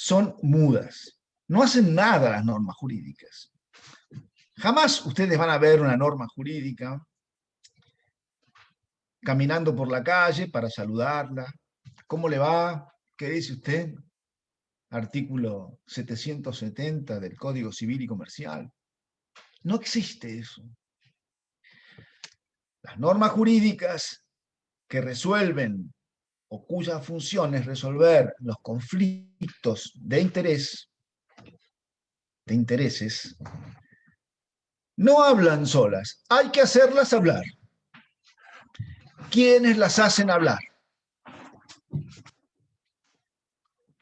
son mudas. No hacen nada las normas jurídicas. Jamás ustedes van a ver una norma jurídica caminando por la calle para saludarla. ¿Cómo le va? ¿Qué dice usted? Artículo 770 del Código Civil y Comercial. No existe eso. Las normas jurídicas que resuelven o cuya función es resolver los conflictos de intereses, no hablan solas, hay que hacerlas hablar. ¿Quiénes las hacen hablar?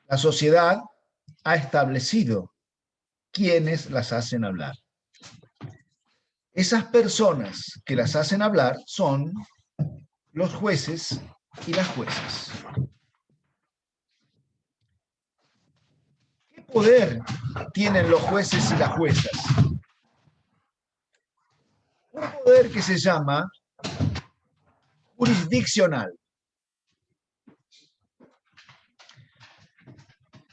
La sociedad ha establecido quiénes las hacen hablar. Esas personas que las hacen hablar son los jueces y las juezas. ¿Qué poder tienen los jueces y las juezas? Un poder que se llama jurisdiccional.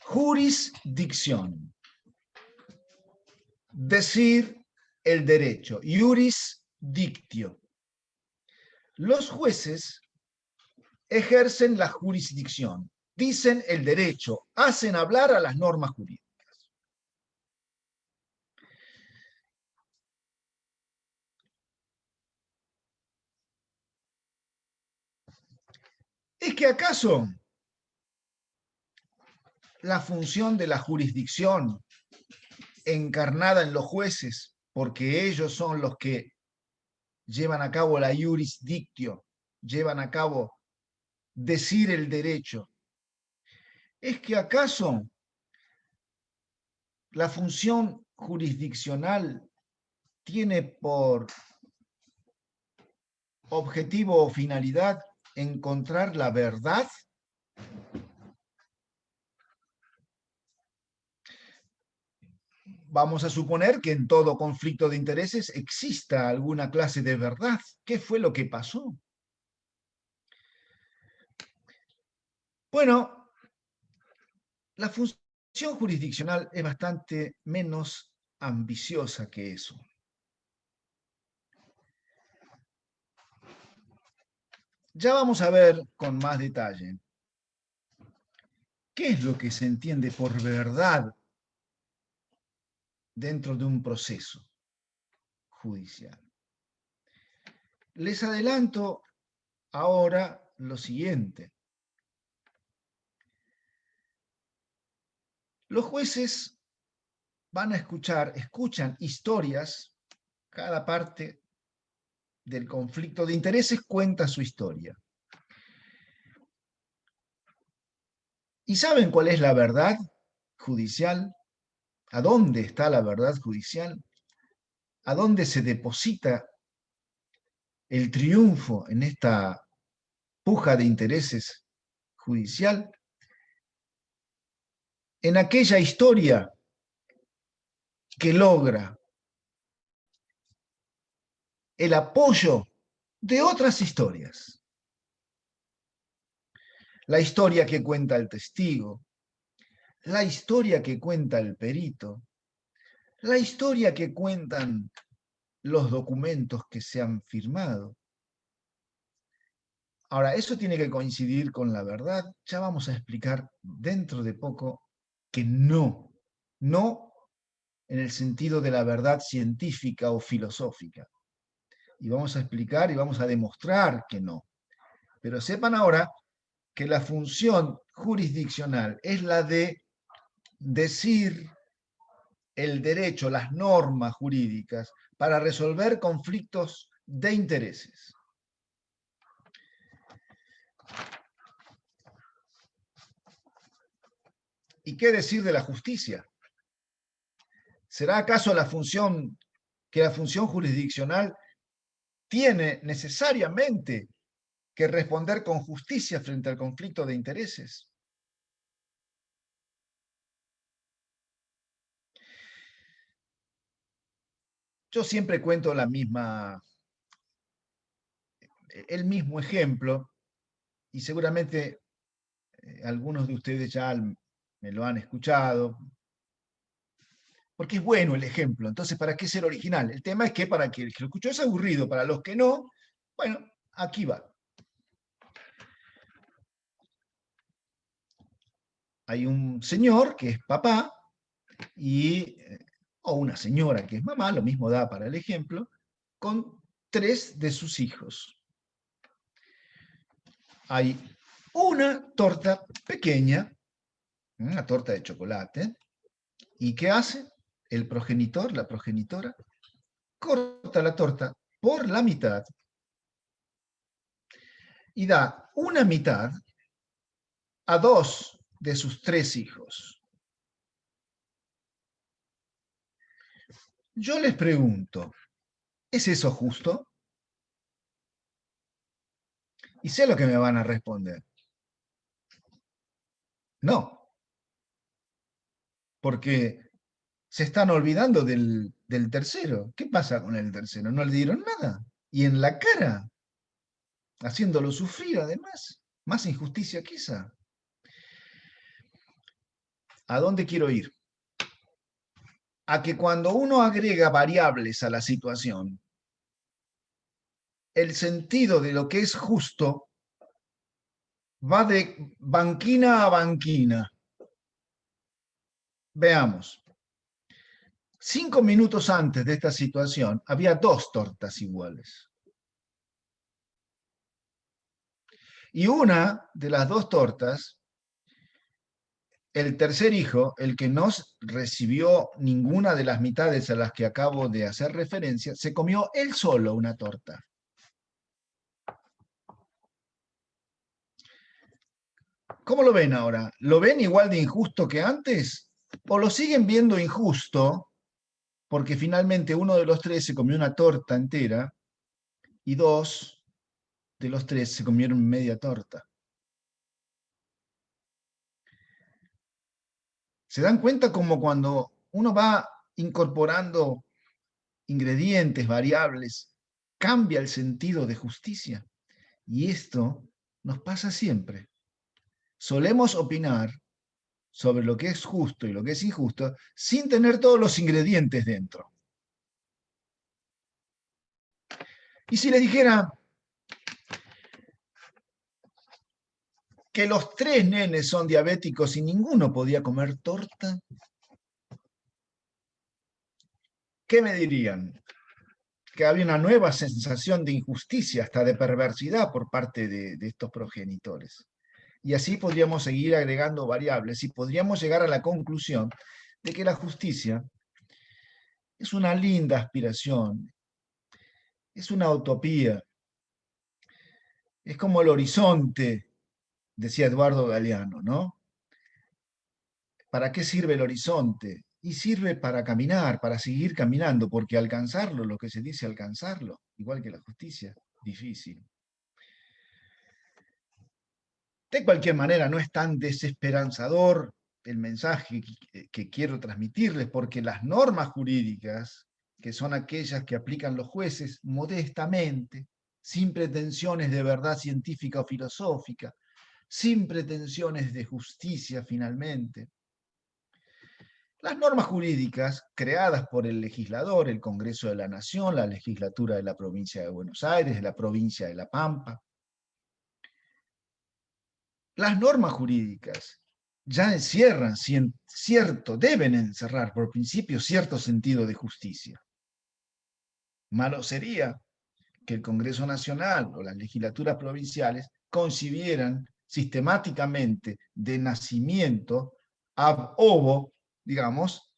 Jurisdicción. Decir el derecho. Iuris dictio. Los jueces ejercen la jurisdicción, dicen el derecho, hacen hablar a las normas jurídicas. ¿Es que acaso la función de la jurisdicción encarnada en los jueces, porque ellos son los que llevan a cabo la iuris dictio, llevan a cabo decir el derecho, es que acaso la función jurisdiccional tiene por objetivo o finalidad encontrar la verdad? Vamos a suponer que en todo conflicto de intereses exista alguna clase de verdad. ¿Qué fue lo que pasó? Bueno, la función jurisdiccional es bastante menos ambiciosa que eso. Ya vamos a ver con más detalle qué es lo que se entiende por verdad dentro de un proceso judicial. Les adelanto ahora lo siguiente. Los jueces van a escuchan historias, cada parte del conflicto de intereses cuenta su historia. ¿Y saben cuál es la verdad judicial? ¿A dónde está la verdad judicial? ¿A dónde se deposita el triunfo en esta puja de intereses judicial? En aquella historia que logra el apoyo de otras historias. La historia que cuenta el testigo, la historia que cuenta el perito, la historia que cuentan los documentos que se han firmado. Ahora, eso tiene que coincidir con la verdad. Ya vamos a explicar dentro de poco que no en el sentido de la verdad científica o filosófica. Y vamos a explicar y vamos a demostrar que no. Pero sepan ahora que la función jurisdiccional es la de decir el derecho, las normas jurídicas para resolver conflictos de intereses. ¿Y qué decir de la justicia? ¿Será acaso la función jurisdiccional tiene necesariamente que responder con justicia frente al conflicto de intereses? Yo siempre cuento el mismo ejemplo, y seguramente algunos de ustedes ya me lo han escuchado, porque es bueno el ejemplo. Entonces, ¿para qué ser original? El tema es que para que el que lo escuchó es aburrido, para los que no, bueno, aquí va. Hay un señor que es papá y, o una señora que es mamá, lo mismo da para el ejemplo, con 3 de sus hijos. Hay una torta pequeña, una torta de chocolate, ¿y qué hace? El progenitor, la progenitora, corta la torta por la mitad y da una mitad a 2 de sus 3 hijos. Yo les pregunto, ¿es eso justo? Y sé lo que me van a responder. No, porque se están olvidando del tercero. ¿Qué pasa con el tercero? No le dieron nada. Y en la cara, haciéndolo sufrir además. Más injusticia que esa. ¿A dónde quiero ir? A que cuando uno agrega variables a la situación, el sentido de lo que es justo va de banquina a banquina. Veamos. 5 minutos antes de esta situación había 2 tortas iguales. Y una de las 2 tortas, el tercer hijo, el que no recibió ninguna de las mitades a las que acabo de hacer referencia, se comió él solo una torta. ¿Cómo lo ven ahora? ¿Lo ven igual de injusto que antes? ¿O lo siguen viendo injusto porque finalmente uno de los 3 se comió una torta entera y 2 de los 3 se comieron media torta? ¿Se dan cuenta como cuando uno va incorporando ingredientes, variables, cambia el sentido de justicia? Y esto nos pasa siempre. Solemos opinar sobre lo que es justo y lo que es injusto sin tener todos los ingredientes dentro. Y si le dijera que los 3 nenes son diabéticos y ninguno podía comer torta, ¿qué me dirían? Que había una nueva sensación de injusticia, hasta de perversidad por parte de estos progenitores. Y así podríamos seguir agregando variables y podríamos llegar a la conclusión de que la justicia es una linda aspiración, es una utopía, es como el horizonte, decía Eduardo Galeano, ¿no? ¿Para qué sirve el horizonte? Y sirve para caminar, para seguir caminando, porque alcanzarlo, lo que se dice alcanzarlo, igual que la justicia, difícil. De cualquier manera, no es tan desesperanzador el mensaje que quiero transmitirles, porque las normas jurídicas, que son aquellas que aplican los jueces modestamente, sin pretensiones de verdad científica o filosófica, sin pretensiones de justicia finalmente. Las normas jurídicas creadas por el legislador, el Congreso de la Nación, la legislatura de la provincia de Buenos Aires, de la provincia de La Pampa, las normas jurídicas ya encierran cierto, deben encerrar por principio cierto sentido de justicia. Malo sería que el Congreso Nacional o las legislaturas provinciales concibieran sistemáticamente de nacimiento ab ovo, digamos,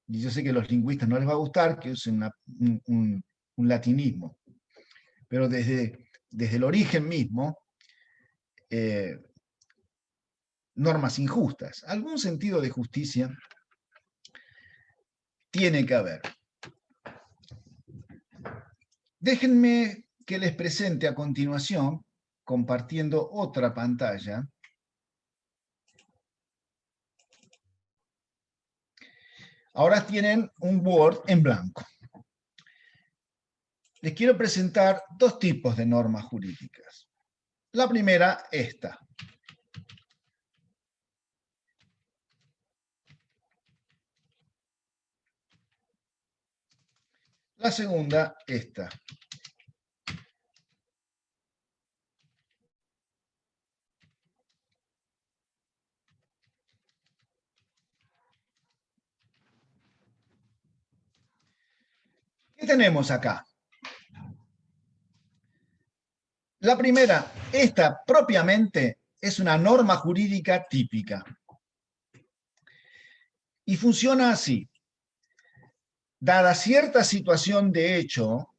y yo sé que a los lingüistas no les va a gustar que usen un latinismo, pero desde el origen mismo, normas injustas. Algún sentido de justicia tiene que haber. Déjenme que les presente a continuación, compartiendo otra pantalla, ahora tienen un Word en blanco. Les quiero presentar 2 tipos de normas jurídicas. La primera, esta. La segunda, esta. ¿Qué tenemos acá? La primera, esta propiamente es una norma jurídica típica. Y funciona así. Dada cierta situación de hecho,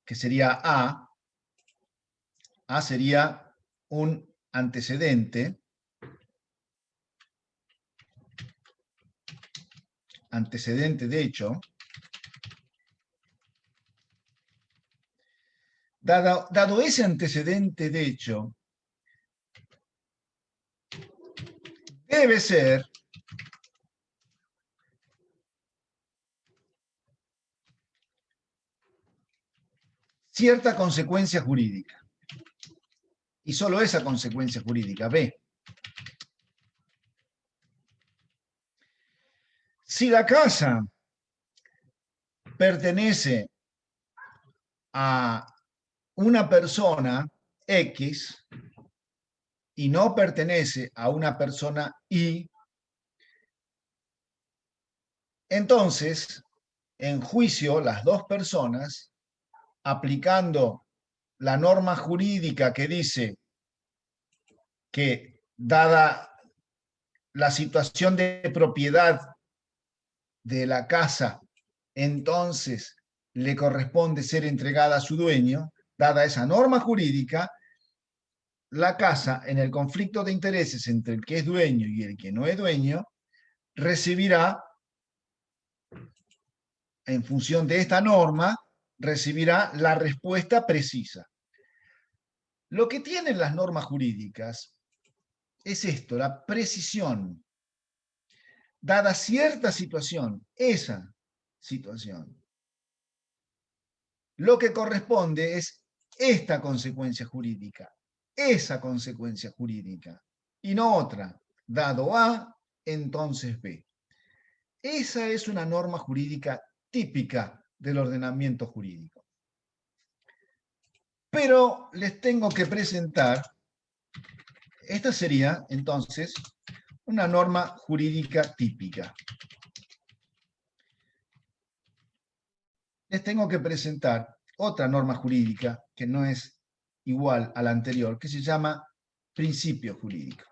que sería A sería un antecedente de hecho, dado ese antecedente de hecho, debe ser cierta consecuencia jurídica. Y solo esa consecuencia jurídica, B. Si la casa pertenece a una persona X y no pertenece a una persona Y, entonces, en juicio, las dos personas, aplicando la norma jurídica que dice que, dada la situación de propiedad de la casa, entonces le corresponde ser entregada a su dueño, dada esa norma jurídica, la casa, en el conflicto de intereses entre el que es dueño y el que no es dueño, recibirá, en función de esta norma, recibirá la respuesta precisa. Lo que tienen las normas jurídicas es esto, la precisión. Dada cierta situación, esa situación, lo que corresponde es esta consecuencia jurídica, esa consecuencia jurídica, y no otra. Dado A, entonces B. Esa es una norma jurídica típica del ordenamiento jurídico. Pero les tengo que presentar, esta sería entonces una norma jurídica típica. Les tengo que presentar otra norma jurídica que no es igual a la anterior, que se llama principio jurídico.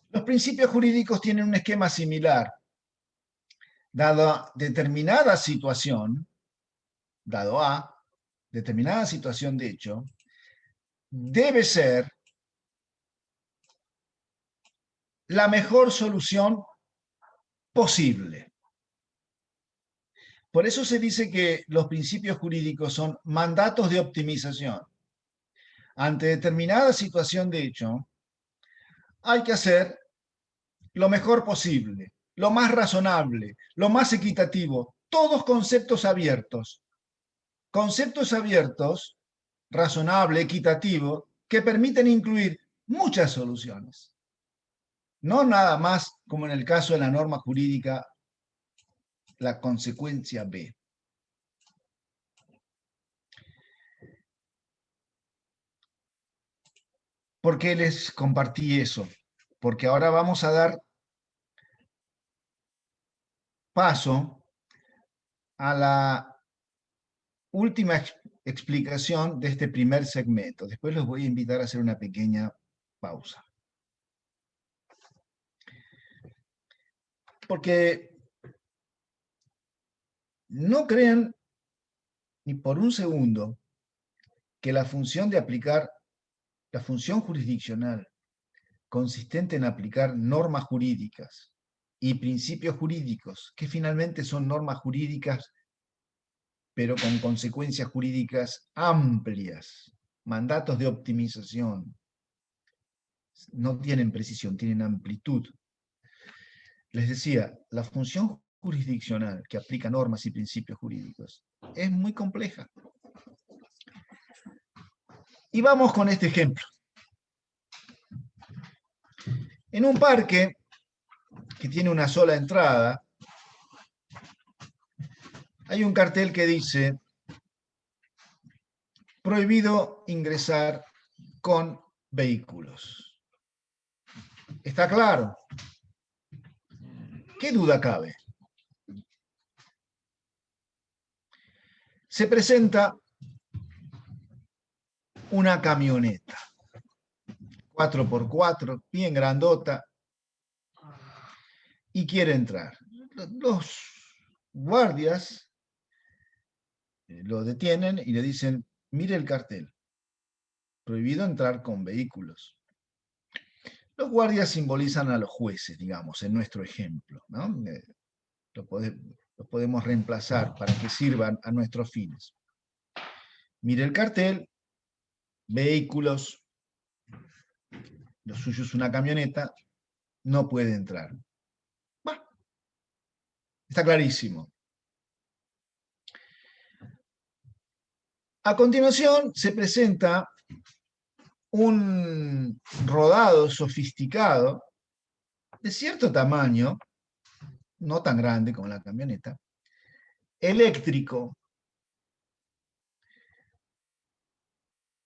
Los principios jurídicos tienen un esquema similar. Dada determinada situación, dado A, determinada situación de hecho, debe ser la mejor solución posible. Por eso se dice que los principios jurídicos son mandatos de optimización. Ante determinada situación de hecho, hay que hacer lo mejor posible, lo más razonable, lo más equitativo, todos conceptos abiertos. Conceptos abiertos, razonable, equitativo, que permiten incluir muchas soluciones. No nada más, como en el caso de la norma jurídica, la consecuencia B. ¿Por qué les compartí eso? Porque ahora vamos a dar paso a la última explicación de este primer segmento. Después los voy a invitar a hacer una pequeña pausa. Porque no crean ni por un segundo que la función de aplicar, la función jurisdiccional, consistente en aplicar normas jurídicas y principios jurídicos, que finalmente son normas jurídicas, pero con consecuencias jurídicas amplias, mandatos de optimización, no tienen precisión, tienen amplitud. Les decía, la función jurisdiccional que aplica normas y principios jurídicos es muy compleja. Y vamos con este ejemplo. En un parque que tiene una sola entrada, hay un cartel que dice: prohibido ingresar con vehículos. ¿Está claro? ¿Qué duda cabe? Se presenta una camioneta 4x4, bien grandota, y quiere entrar. Los guardias lo detienen y le dicen: mire el cartel, prohibido entrar con vehículos. Los guardias simbolizan a los jueces, digamos, en nuestro ejemplo, ¿no? Los podemos reemplazar para que sirvan a nuestros fines. Mire el cartel, vehículos, lo suyo es una camioneta, no puede entrar. Bah, está clarísimo. A continuación se presenta un rodado sofisticado de cierto tamaño, no tan grande como la camioneta, eléctrico,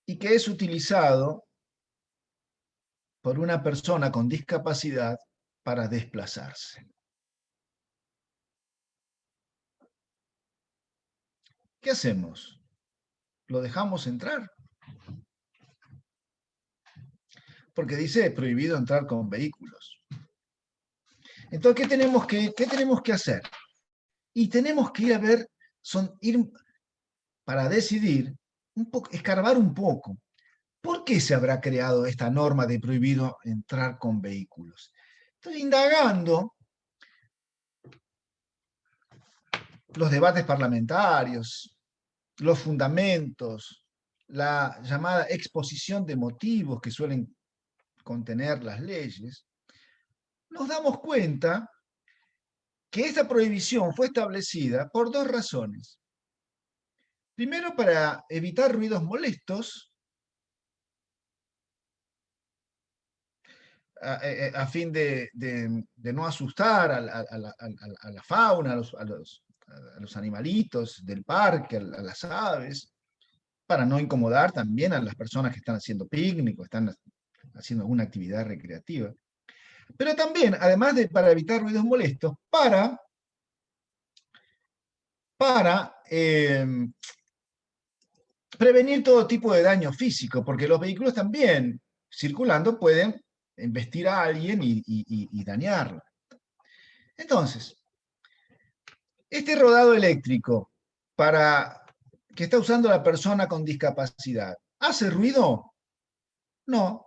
y que es utilizado por una persona con discapacidad para desplazarse. ¿Qué hacemos? ¿Lo dejamos entrar? Porque dice prohibido entrar con vehículos. Entonces, ¿qué tenemos que hacer? Y tenemos que ir a ver, ir para decidir, escarbar un poco. ¿Por qué se habrá creado esta norma de prohibido entrar con vehículos? Estoy indagando los debates parlamentarios, los fundamentos, la llamada exposición de motivos que suelen contener las leyes, nos damos cuenta que esta prohibición fue establecida por dos razones. Primero, para evitar ruidos molestos, a fin de no asustar a la fauna, a los animalitos del parque, a las aves, para no incomodar también a las personas que están haciendo picnic o están haciendo alguna actividad recreativa. Pero también, además de para evitar ruidos molestos, para prevenir todo tipo de daño físico, porque los vehículos también, circulando, pueden embestir a alguien y dañarlo. Entonces, este rodado eléctrico que está usando la persona con discapacidad, ¿hace ruido? No,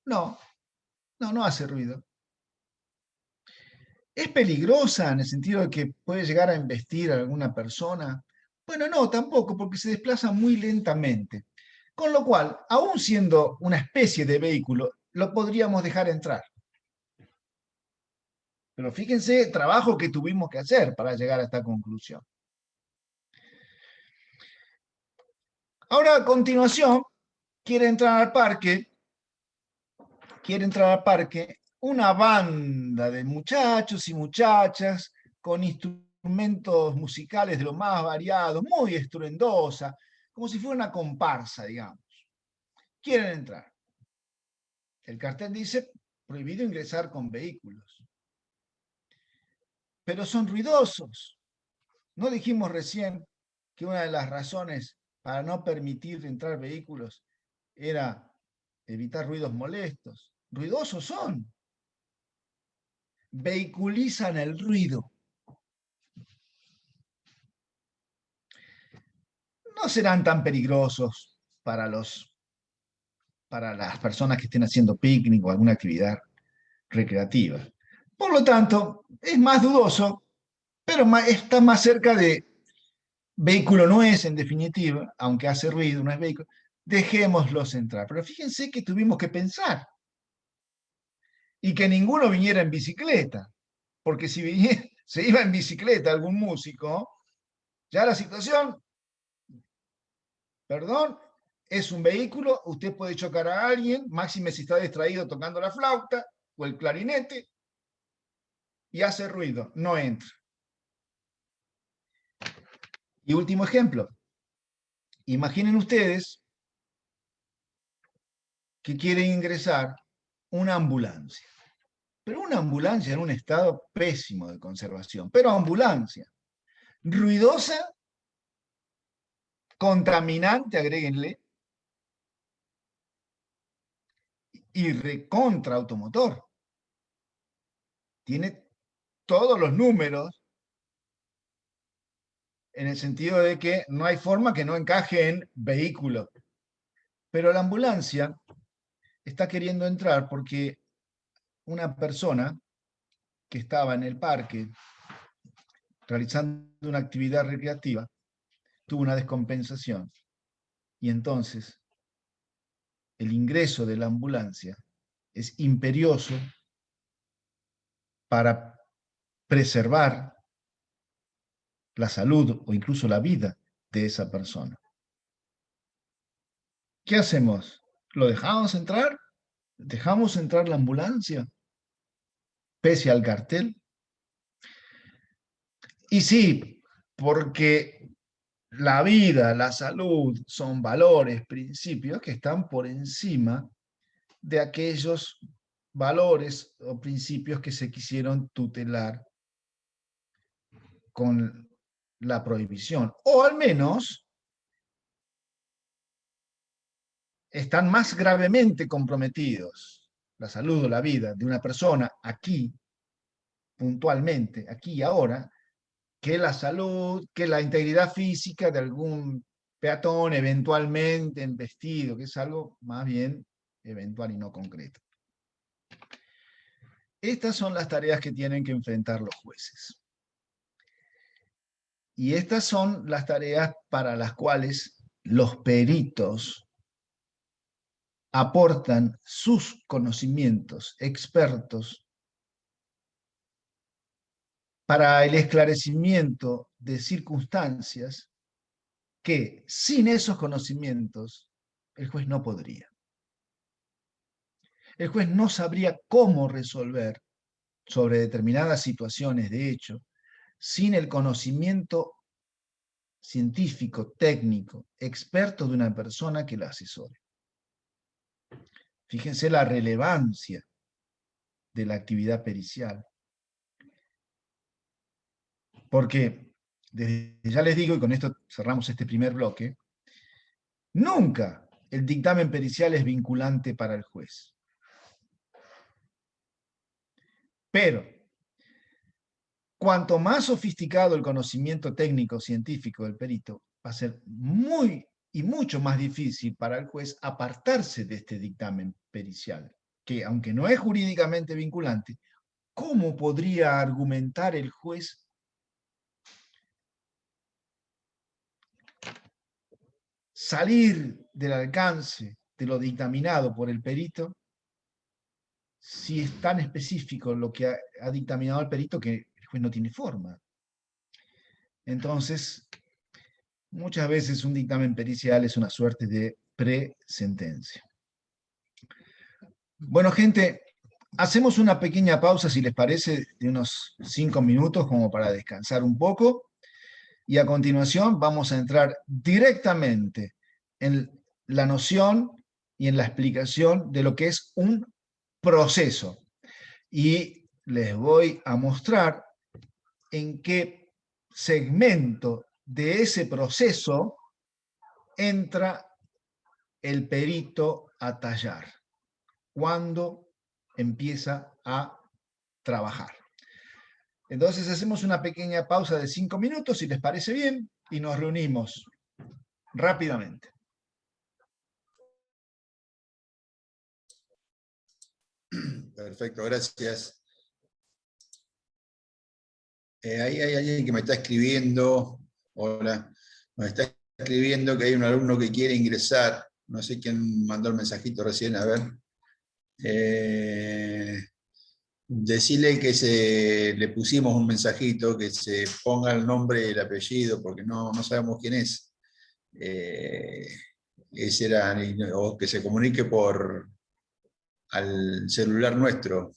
no hace ruido. ¿Es peligrosa en el sentido de que puede llegar a embestir a alguna persona? Bueno, no, tampoco, porque se desplaza muy lentamente. Con lo cual, aún siendo una especie de vehículo, lo podríamos dejar entrar. Pero fíjense el trabajo que tuvimos que hacer para llegar a esta conclusión. Ahora, a continuación, quiere entrar al parque una banda de muchachos y muchachas con instrumentos musicales de lo más variados, muy estruendosa, como si fuera una comparsa, digamos. Quieren entrar. El cartel dice: prohibido ingresar con vehículos. Pero son ruidosos. ¿No dijimos recién que una de las razones para no permitir entrar vehículos era evitar ruidos molestos? Ruidosos son. Vehiculizan el ruido. No serán tan peligrosos para las personas que estén haciendo picnic o alguna actividad recreativa. Por lo tanto, es más dudoso, pero está más cerca de vehículo no es, en definitiva, aunque hace ruido, no es vehículo, dejémoslos entrar. Pero fíjense que tuvimos que pensar y que ninguno viniera en bicicleta, porque si se iba en bicicleta algún músico, ya la situación, perdón, es un vehículo, usted puede chocar a alguien, máxime si está distraído tocando la flauta o el clarinete, y hace ruido, no entra. Y último ejemplo. Imaginen ustedes que quieren ingresar una ambulancia. Pero una ambulancia en un estado pésimo de conservación. Pero ambulancia. Ruidosa, contaminante, agréguenle, y recontra automotor. Tiene todos los números en el sentido de que no hay forma que no encaje en vehículo. Pero la ambulancia está queriendo entrar porque una persona que estaba en el parque realizando una actividad recreativa tuvo una descompensación y entonces el ingreso de la ambulancia es imperioso para preservar la salud o incluso la vida de esa persona. ¿Qué hacemos? ¿Lo dejamos entrar? ¿Dejamos entrar la ambulancia pese al cartel? Y sí, porque la vida, la salud son valores, principios que están por encima de aquellos valores o principios que se quisieron tutelar con la prohibición, o al menos están más gravemente comprometidos la salud o la vida de una persona aquí, puntualmente, aquí y ahora, que la salud, que la integridad física de algún peatón eventualmente en vestido, que es algo más bien eventual y no concreto. Estas son las tareas que tienen que enfrentar los jueces. Y estas son las tareas para las cuales los peritos aportan sus conocimientos expertos para el esclarecimiento de circunstancias que sin esos conocimientos el juez no podría. El juez no sabría cómo resolver sobre determinadas situaciones de hecho sin el conocimiento científico, técnico, experto de una persona que la asesore. Fíjense la relevancia de la actividad pericial. Porque, ya les digo, y con esto cerramos este primer bloque, nunca el dictamen pericial es vinculante para el juez. Pero, cuanto más sofisticado el conocimiento técnico científico del perito, va a ser muy y mucho más difícil para el juez apartarse de este dictamen pericial, que aunque no es jurídicamente vinculante, ¿cómo podría argumentar el juez salir del alcance de lo dictaminado por el perito si es tan específico lo que ha dictaminado el perito que el juez no tiene forma? Entonces, muchas veces un dictamen pericial es una suerte de presentencia. Bueno, gente, hacemos una pequeña pausa, si les parece, de unos 5 minutos como para descansar un poco. Y a continuación vamos a entrar directamente en la noción y en la explicación de lo que es un proceso. Y les voy a mostrar en qué segmento de ese proceso entra el perito a tallar, cuando empieza a trabajar. Entonces hacemos una pequeña pausa de 5 minutos, si les parece bien, y nos reunimos rápidamente. Perfecto, gracias. Ahí hay alguien que me está escribiendo. Hola. Me está escribiendo que hay un alumno que quiere ingresar. No sé quién mandó el mensajito recién, a ver. Decirle que le pusimos un mensajito, que se ponga el nombre y el apellido, porque no sabemos quién es. Ese era, o que se comunique al celular nuestro.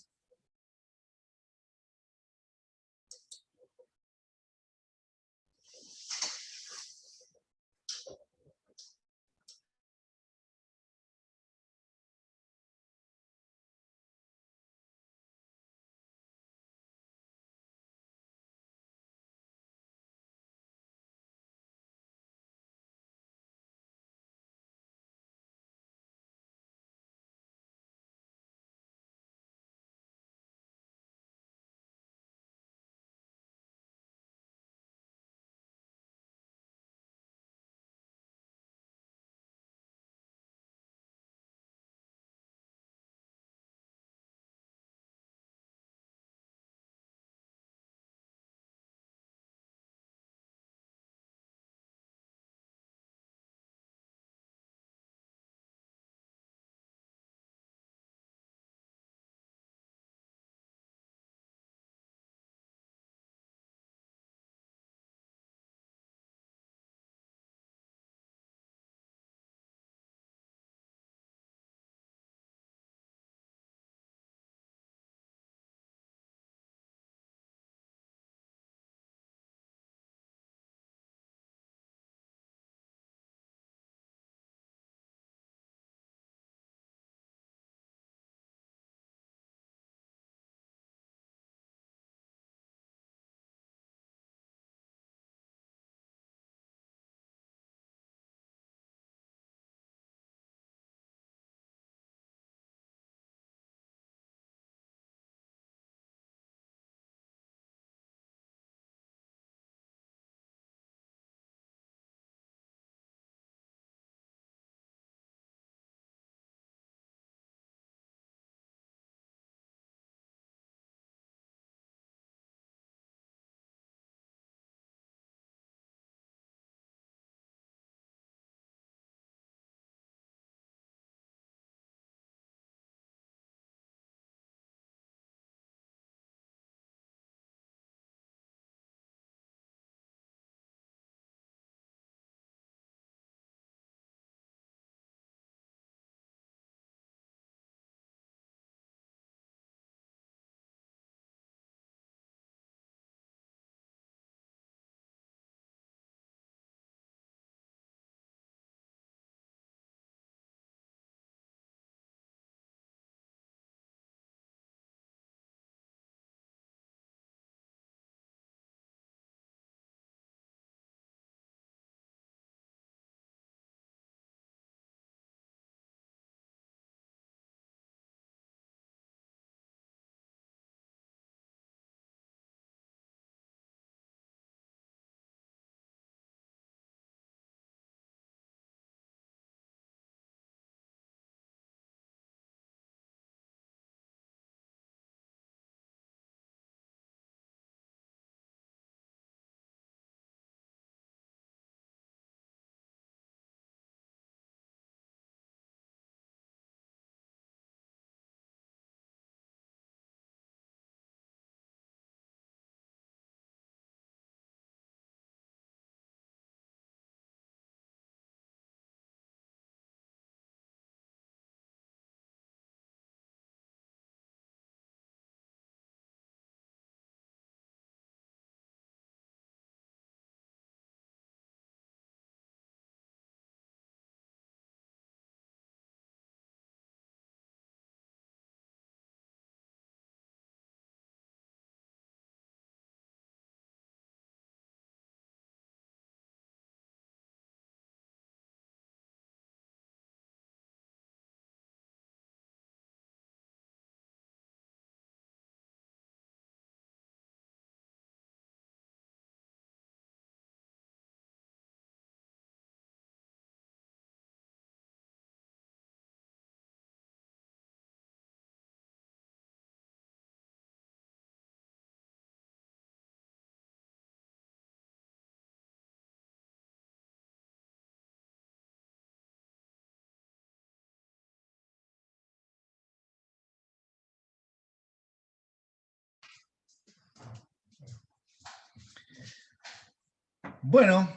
Bueno,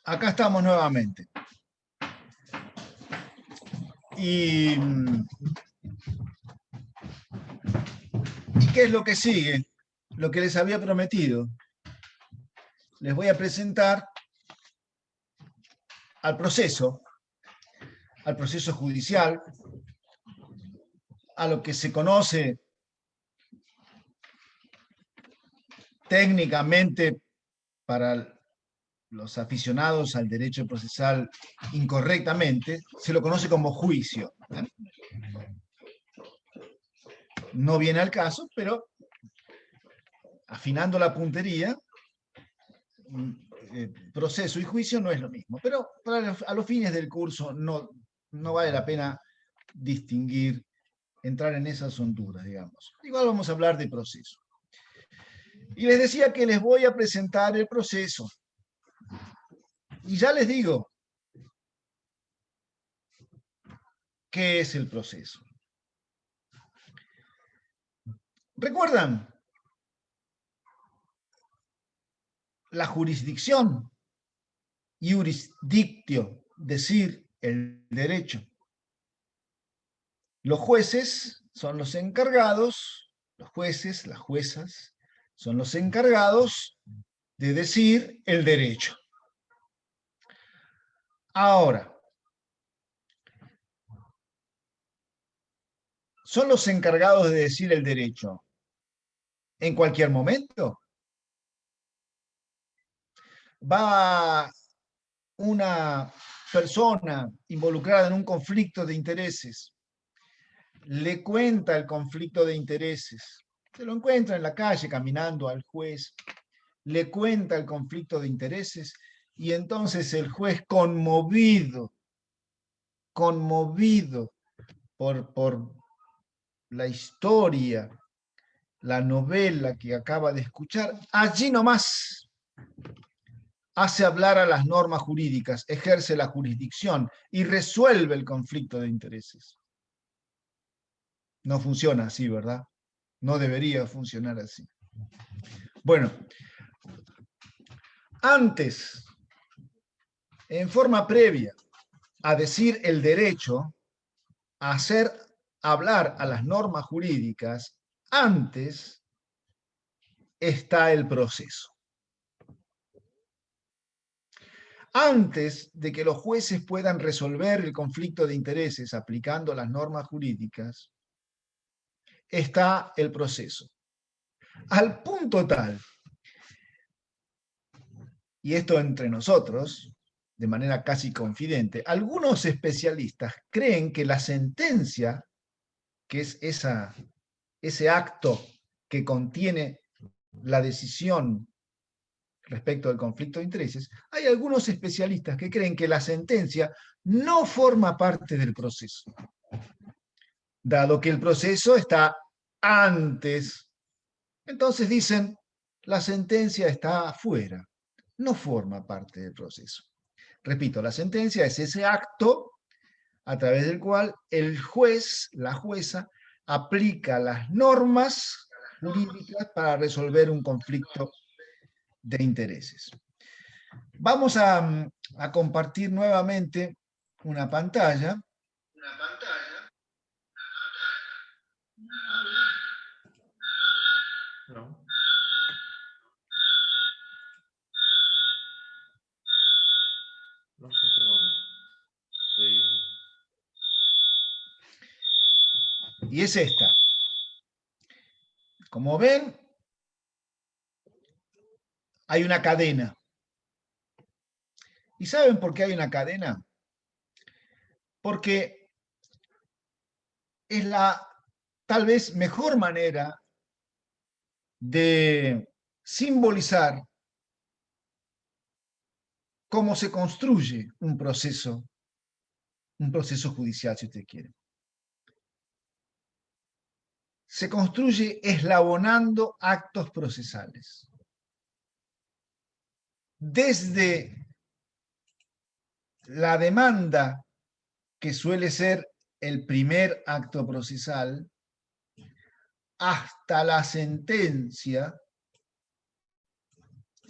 acá estamos nuevamente. ¿Y qué es lo que sigue? Lo que les había prometido. Les voy a presentar al proceso judicial, a lo que se conoce técnicamente para los aficionados al derecho procesal incorrectamente, se lo conoce como juicio. No viene al caso, pero afinando la puntería, proceso y juicio no es lo mismo. Pero a los fines del curso no vale la pena distinguir, entrar en esas honduras, digamos. Igual vamos a hablar de proceso. Y les decía que les voy a presentar el proceso. Y ya les digo, ¿qué es el proceso? ¿Recuerdan la jurisdicción? Jurisdictio, decir el derecho. Los jueces son los encargados, los jueces, las juezas, son los encargados de decir el derecho. Ahora, ¿son los encargados de decir el derecho en cualquier momento? ¿Va una persona involucrada en un conflicto de intereses, le cuenta el conflicto de intereses, se lo encuentra en la calle caminando al juez, le cuenta el conflicto de intereses y entonces el juez conmovido por la historia, la novela que acaba de escuchar, allí nomás hace hablar a las normas jurídicas, ejerce la jurisdicción y resuelve el conflicto de intereses. No funciona así, ¿verdad? No debería funcionar así. Bueno, antes, en forma previa a decir el derecho, a hacer hablar a las normas jurídicas, antes está el proceso. Antes de que los jueces puedan resolver el conflicto de intereses aplicando las normas jurídicas, está el proceso. Al punto tal, y esto entre nosotros, de manera casi confidente, algunos especialistas creen que la sentencia, que es ese acto que contiene la decisión respecto del conflicto de intereses, hay algunos especialistas que creen que la sentencia no forma parte del proceso, dado que el proceso está antes. Entonces dicen, la sentencia está afuera, no forma parte del proceso. Repito, la sentencia es ese acto a través del cual el juez, la jueza, aplica las normas jurídicas para resolver un conflicto de intereses. Vamos a compartir nuevamente una pantalla. No. No sé, pero estoy... Y es esta. Como ven, hay una cadena. ¿Y saben por qué hay una cadena? Porque es la tal vez mejor manera de simbolizar cómo se construye un proceso judicial, si usted quiere. Se construye eslabonando actos procesales. Desde la demanda, que suele ser el primer acto procesal, hasta la sentencia,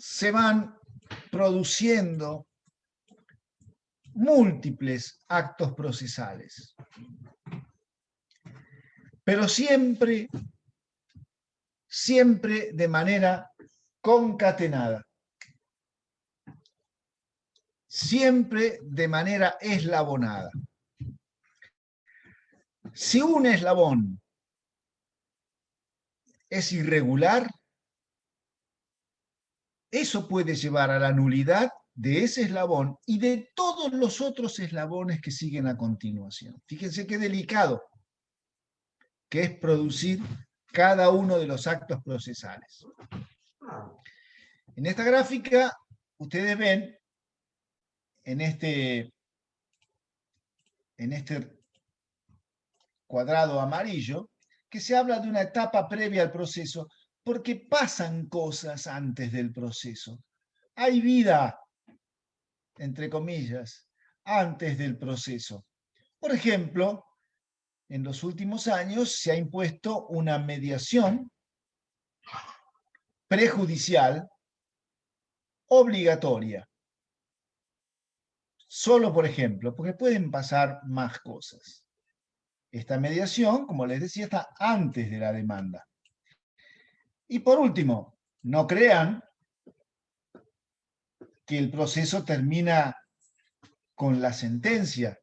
se van produciendo múltiples actos procesales, pero siempre de manera concatenada, siempre de manera eslabonada. Si un eslabón es irregular, eso puede llevar a la nulidad de ese eslabón y de todos los otros eslabones que siguen a continuación. Fíjense qué delicado que es producir cada uno de los actos procesales. En esta gráfica, ustedes ven, en este cuadrado amarillo, que se habla de una etapa previa al proceso, porque pasan cosas antes del proceso. Hay vida, entre comillas, antes del proceso. Por ejemplo, en los últimos años se ha impuesto una mediación prejudicial obligatoria. Solo, por ejemplo, porque pueden pasar más cosas. Esta mediación, como les decía, está antes de la demanda. Y por último, no crean que el proceso termina con la sentencia,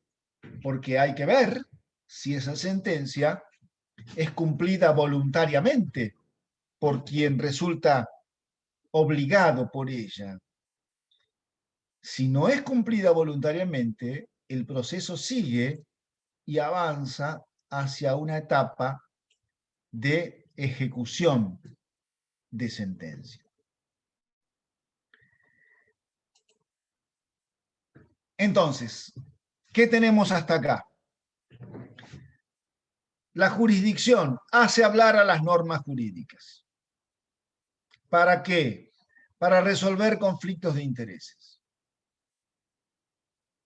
porque hay que ver si esa sentencia es cumplida voluntariamente por quien resulta obligado por ella. Si no es cumplida voluntariamente, el proceso sigue y avanza hacia una etapa de ejecución de sentencia. Entonces, ¿qué tenemos hasta acá? La jurisdicción hace hablar a las normas jurídicas. ¿Para qué? Para resolver conflictos de intereses.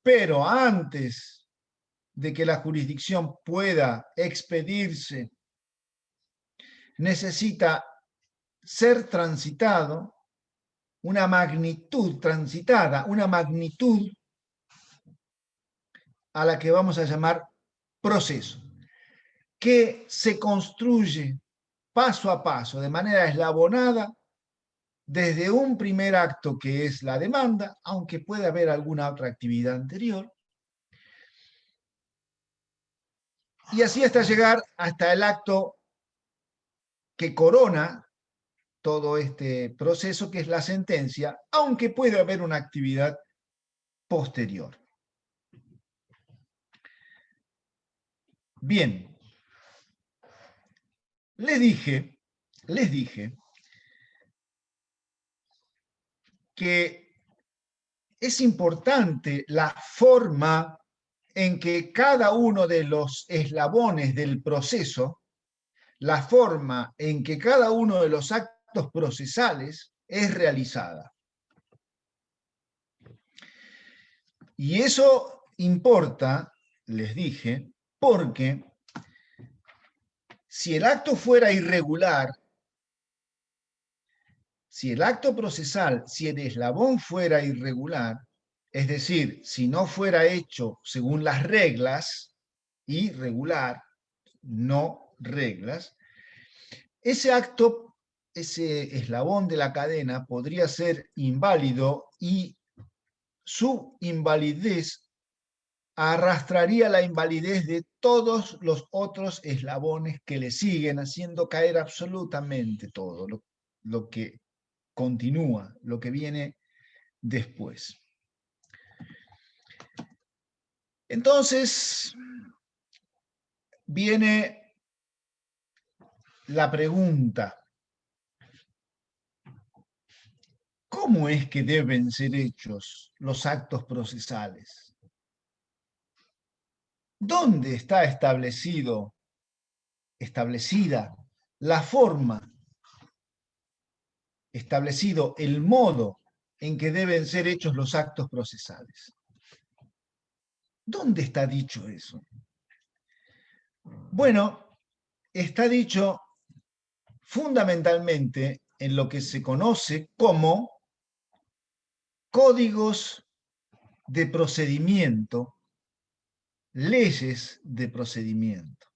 Pero antes de que la jurisdicción pueda expedirse, necesita ser transitado una magnitud transitada, una magnitud a la que vamos a llamar proceso, que se construye paso a paso, de manera eslabonada, desde un primer acto que es la demanda, aunque puede haber alguna otra actividad anterior, y así hasta llegar hasta el acto que corona todo este proceso, que es la sentencia, aunque puede haber una actividad posterior. Bien, les dije que es importante la forma en que cada uno de los eslabones del proceso, la forma en que cada uno de los actos procesales es realizada. Y eso importa, les dije, porque si el acto fuera irregular, si el acto procesal, si el eslabón fuera irregular, es decir, si no fuera hecho según las reglas, irregular, no reglas, ese acto, ese eslabón de la cadena podría ser inválido y su invalidez arrastraría la invalidez de todos los otros eslabones que le siguen, haciendo caer absolutamente todo lo que continúa, lo que viene después. Entonces, viene la pregunta: ¿cómo es que deben ser hechos los actos procesales? ¿Dónde está establecida la forma, establecido el modo en que deben ser hechos los actos procesales? ¿Dónde está dicho eso? Bueno, está dicho fundamentalmente en lo que se conoce como códigos de procedimiento, leyes de procedimiento.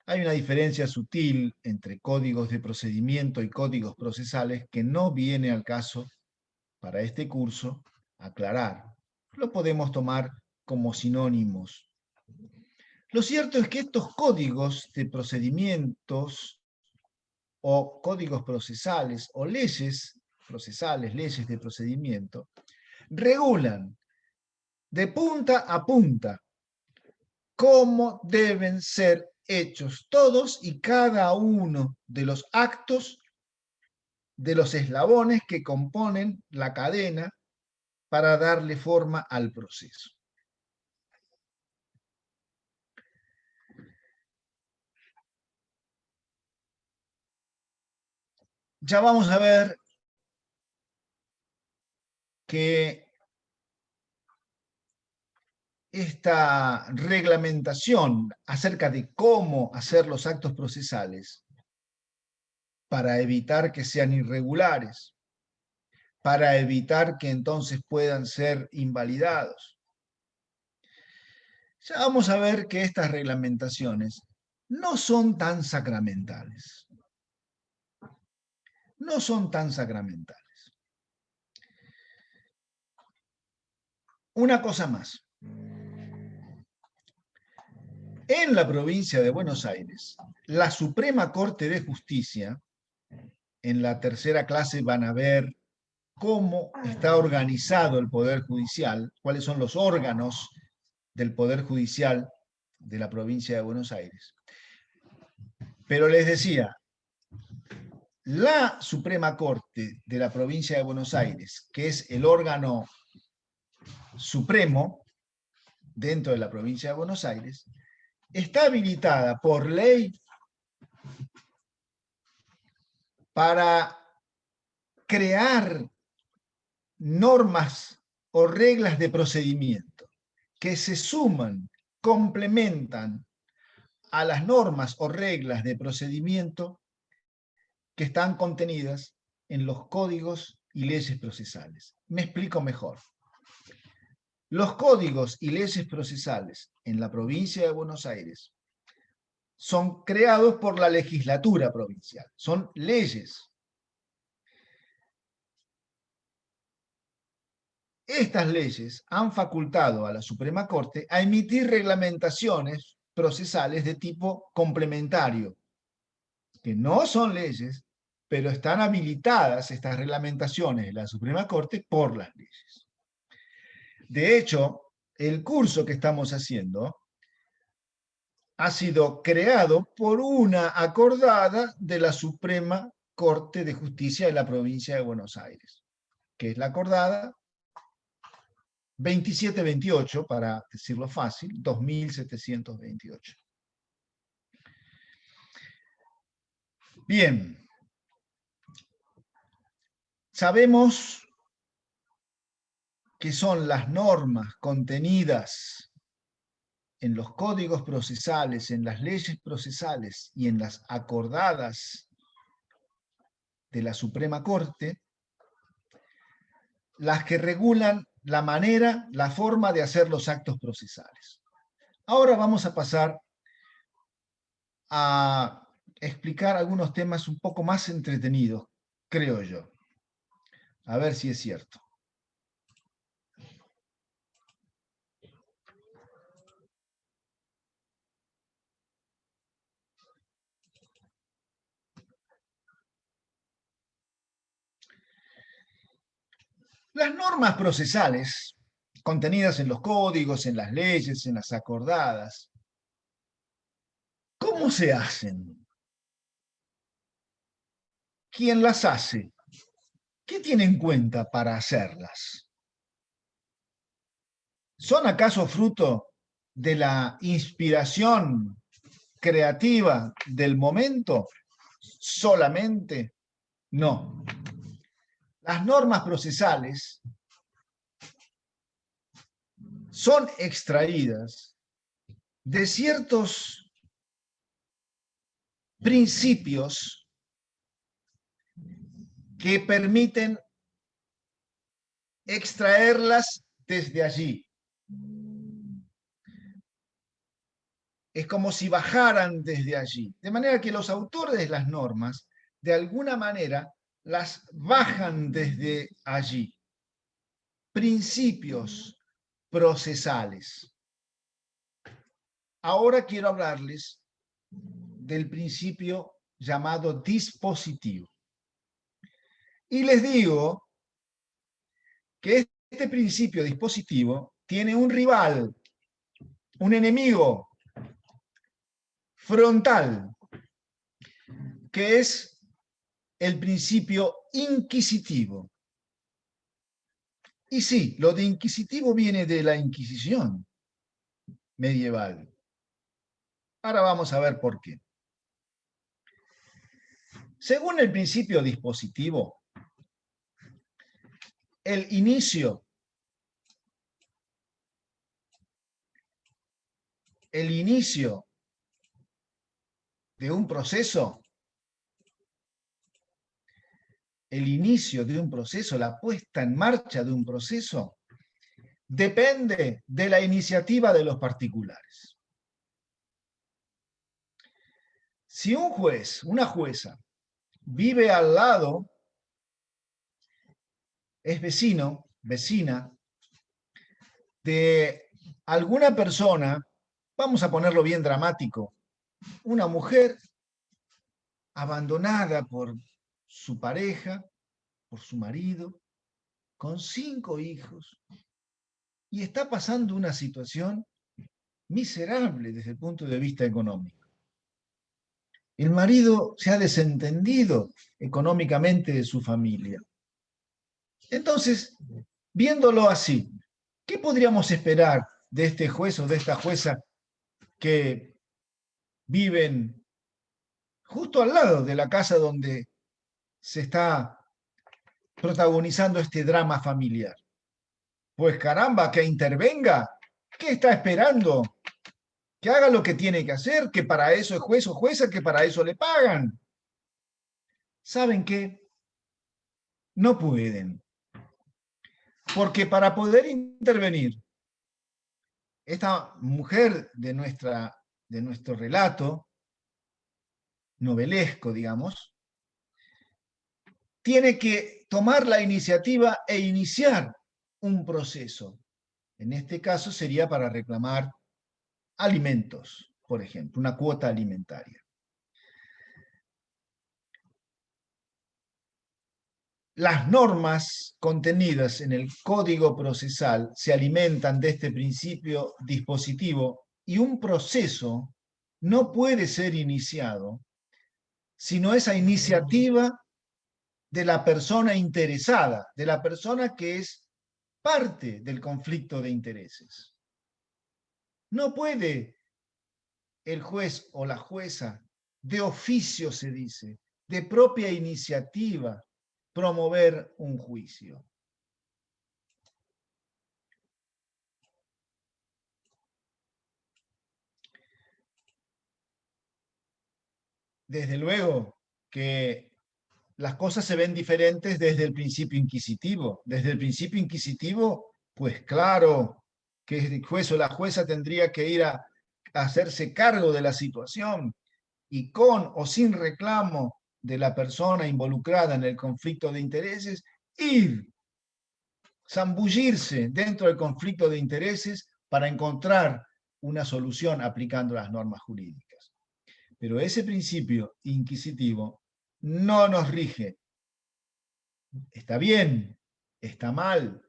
Hay una diferencia sutil entre códigos de procedimiento y códigos procesales que no viene al caso para este curso aclarar. Lo podemos tomar como sinónimos. Lo cierto es que estos códigos de procedimientos o códigos procesales o leyes procesales, leyes de procedimiento, regulan de punta a punta cómo deben ser hechos todos y cada uno de los actos de los eslabones que componen la cadena para darle forma al proceso. Ya vamos a ver que esta reglamentación acerca de cómo hacer los actos procesales para evitar que sean irregulares, para evitar que entonces puedan ser invalidados. Ya vamos a ver que estas reglamentaciones no son tan sacramentales. No son tan sacramentales. Una cosa más. En la provincia de Buenos Aires, la Suprema Corte de Justicia, en la tercera clase van a ver cómo está organizado el Poder Judicial, cuáles son los órganos del Poder Judicial de la provincia de Buenos Aires. Pero les decía, la Suprema Corte de la provincia de Buenos Aires, que es el órgano supremo dentro de la provincia de Buenos Aires, está habilitada por ley para crear normas o reglas de procedimiento que se suman, complementan a las normas o reglas de procedimiento que están contenidas en los códigos y leyes procesales. Me explico mejor. Los códigos y leyes procesales en la provincia de Buenos Aires son creados por la legislatura provincial, son leyes. Estas leyes han facultado a la Suprema Corte a emitir reglamentaciones procesales de tipo complementario, que no son leyes, pero están habilitadas estas reglamentaciones de la Suprema Corte por las leyes. De hecho, el curso que estamos haciendo ha sido creado por una acordada de la Suprema Corte de Justicia de la provincia de Buenos Aires, que es la acordada 2728, para decirlo fácil, 2728. Bien, sabemos que son las normas contenidas en los códigos procesales, en las leyes procesales y en las acordadas de la Suprema Corte, las que regulan la manera, la forma de hacer los actos procesales. Ahora vamos a pasar a explicar algunos temas un poco más entretenidos, creo yo. A ver si es cierto. Las normas procesales, contenidas en los códigos, en las leyes, en las acordadas, ¿cómo se hacen? ¿Quién las hace? ¿Qué tiene en cuenta para hacerlas? ¿Son acaso fruto de la inspiración creativa del momento? ¿Solamente? No. Las normas procesales son extraídas de ciertos principios que permiten extraerlas desde allí. Es como si bajaran desde allí. De manera que los autores de las normas, de alguna manera, las bajan desde allí. Principios procesales. Ahora quiero hablarles del principio llamado dispositivo. Y les digo que este principio dispositivo tiene un rival, un enemigo frontal, que es el principio inquisitivo. Y sí, lo de inquisitivo viene de la Inquisición medieval. Ahora vamos a ver por qué. Según el principio dispositivo, el inicio de un proceso, la puesta en marcha de un proceso, depende de la iniciativa de los particulares. Si un juez, una jueza, vive al lado, es vecina de alguna persona, vamos a ponerlo bien dramático, una mujer abandonada por su pareja, por su marido, con 5 hijos, y está pasando una situación miserable desde el punto de vista económico. El marido se ha desentendido económicamente de su familia. Entonces, viéndolo así, ¿qué podríamos esperar de este juez o de esta jueza que viven justo al lado de la casa donde se está protagonizando este drama familiar? Pues caramba, que intervenga. ¿Qué está esperando? Que haga lo que tiene que hacer, que para eso es juez o jueza, que para eso le pagan. ¿Saben qué? No pueden. Porque para poder intervenir, esta mujer de nuestro relato, novelesco, digamos, tiene que tomar la iniciativa e iniciar un proceso. En este caso sería para reclamar alimentos, por ejemplo, una cuota alimentaria. Las normas contenidas en el Código Procesal se alimentan de este principio dispositivo y un proceso no puede ser iniciado sino esa iniciativa de la persona interesada, de la persona que es parte del conflicto de intereses. No puede el juez o la jueza, de oficio se dice, de propia iniciativa, promover un juicio. Desde luego que las cosas se ven diferentes desde el principio inquisitivo. Desde el principio inquisitivo, pues claro que el juez o la jueza tendría que ir a hacerse cargo de la situación y con o sin reclamo de la persona involucrada en el conflicto de intereses, ir, zambullirse dentro del conflicto de intereses para encontrar una solución aplicando las normas jurídicas. Pero ese principio inquisitivo no nos rige. Está bien, está mal,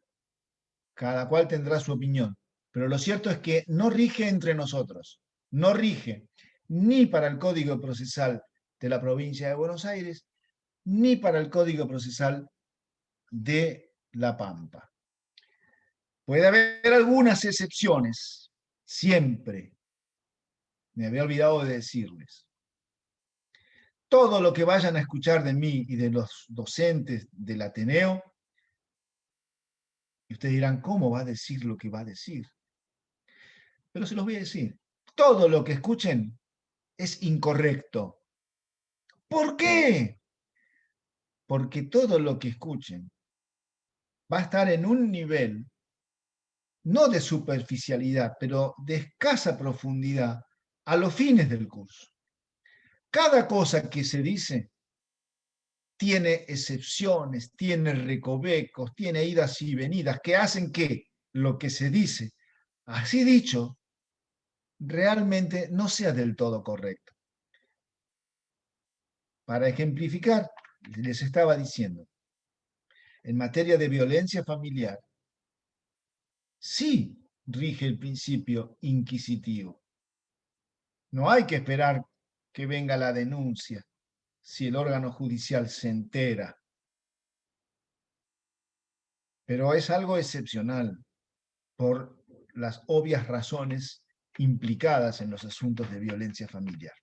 cada cual tendrá su opinión, pero lo cierto es que no rige entre nosotros, no rige ni para el Código Procesal de la provincia de Buenos Aires, ni para el Código Procesal de La Pampa. Puede haber algunas excepciones, siempre. Me había olvidado de decirles. Todo lo que vayan a escuchar de mí y de los docentes del Ateneo, y ustedes dirán, ¿cómo va a decir lo que va a decir? Pero se los voy a decir. Todo lo que escuchen es incorrecto. ¿Por qué? porque todo lo que escuchen va a estar en un nivel, no de superficialidad, pero de escasa profundidad a los fines del curso. Cada cosa que se dice tiene excepciones, tiene recovecos, tiene idas y venidas que hacen que lo que se dice, así dicho, realmente no sea del todo correcto. Para ejemplificar, les estaba diciendo, en materia de violencia familiar, sí rige el principio inquisitivo. No hay que esperar que venga la denuncia si el órgano judicial se entera. Pero es algo excepcional por las obvias razones implicadas en los asuntos de violencia familiar.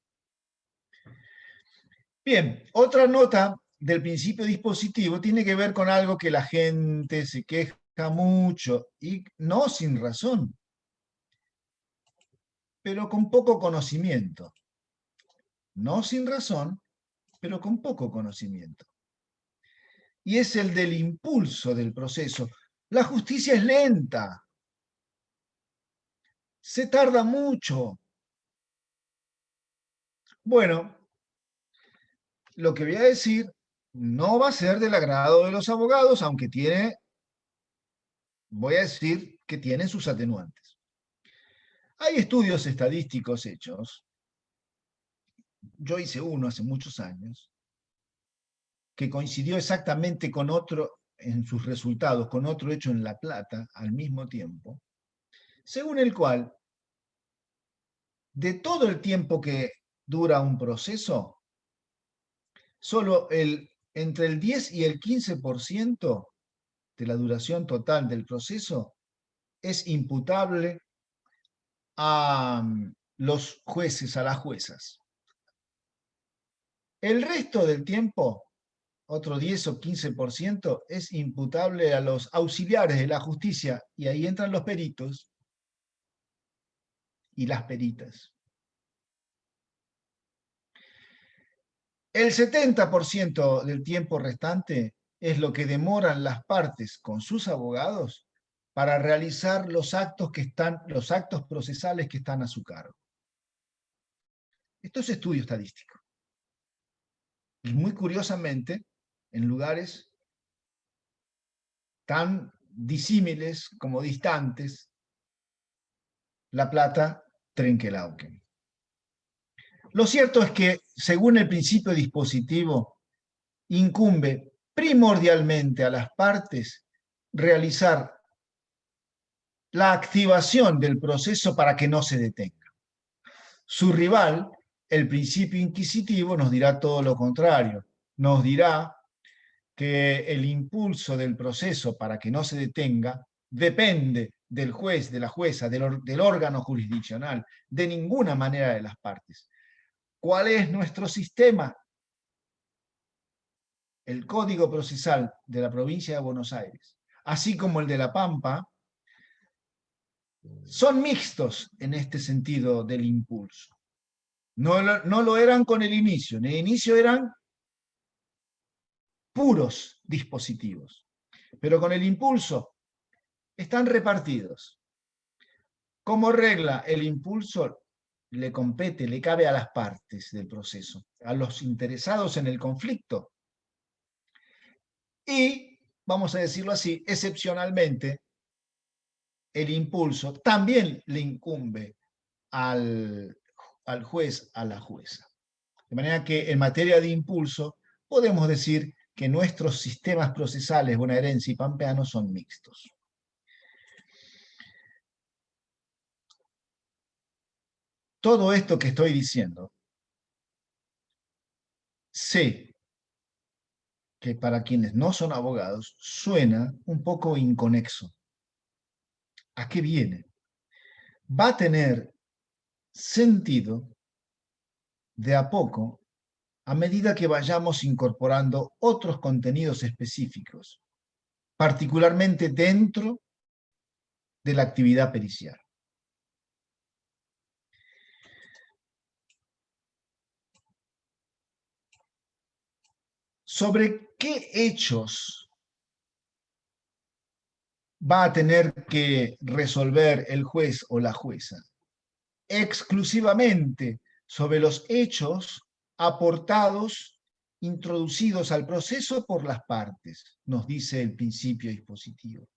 Bien, otra nota del principio dispositivo tiene que ver con algo que la gente se queja mucho y no sin razón, pero con poco conocimiento. No sin razón, pero con poco conocimiento. Y es el del impulso del proceso. La justicia es lenta. Se tarda mucho. Bueno, lo que voy a decir no va a ser del agrado de los abogados, aunque voy a decir que tienen sus atenuantes. Hay estudios estadísticos hechos, yo hice uno hace muchos años, que coincidió exactamente con otro en sus resultados, con otro hecho en La Plata al mismo tiempo, según el cual, de todo el tiempo que dura un proceso, solo entre el 10 y el 15% de la duración total del proceso es imputable a los jueces, a las juezas. El resto del tiempo, otro 10 o 15%, es imputable a los auxiliares de la justicia, y ahí entran los peritos y las peritas. El 70% del tiempo restante es lo que demoran las partes con sus abogados para realizar los actos procesales que están a su cargo. Esto es estudio estadístico. Y muy curiosamente, en lugares tan disímiles como distantes, La Plata, Trenquelauquen. Lo cierto es que, según el principio dispositivo, incumbe primordialmente a las partes realizar la activación del proceso para que no se detenga. Su rival, el principio inquisitivo, nos dirá todo lo contrario. Nos dirá que el impulso del proceso para que no se detenga depende del juez, de la jueza, del órgano jurisdiccional, de ninguna manera de las partes. ¿Cuál es nuestro sistema? El Código Procesal de la provincia de Buenos Aires, así como el de La Pampa, son mixtos en este sentido del impulso. No lo eran con el inicio. En el inicio eran puros dispositivos. Pero con el impulso están repartidos. Como regla, el impulso le compete, le cabe a las partes del proceso, a los interesados en el conflicto. Y, vamos a decirlo así, excepcionalmente, el impulso también le incumbe al juez, a la jueza. De manera que en materia de impulso podemos decir que nuestros sistemas procesales bonaerense y pampeano son mixtos. Todo esto que estoy diciendo, sé que para quienes no son abogados suena un poco inconexo. ¿A qué viene? Va a tener sentido de a poco a medida que vayamos incorporando otros contenidos específicos, particularmente dentro de la actividad pericial. Sobre ¿qué hechos va a tener que resolver el juez o la jueza? Exclusivamente sobre los hechos aportados, introducidos al proceso por las partes, nos dice el principio dispositivo.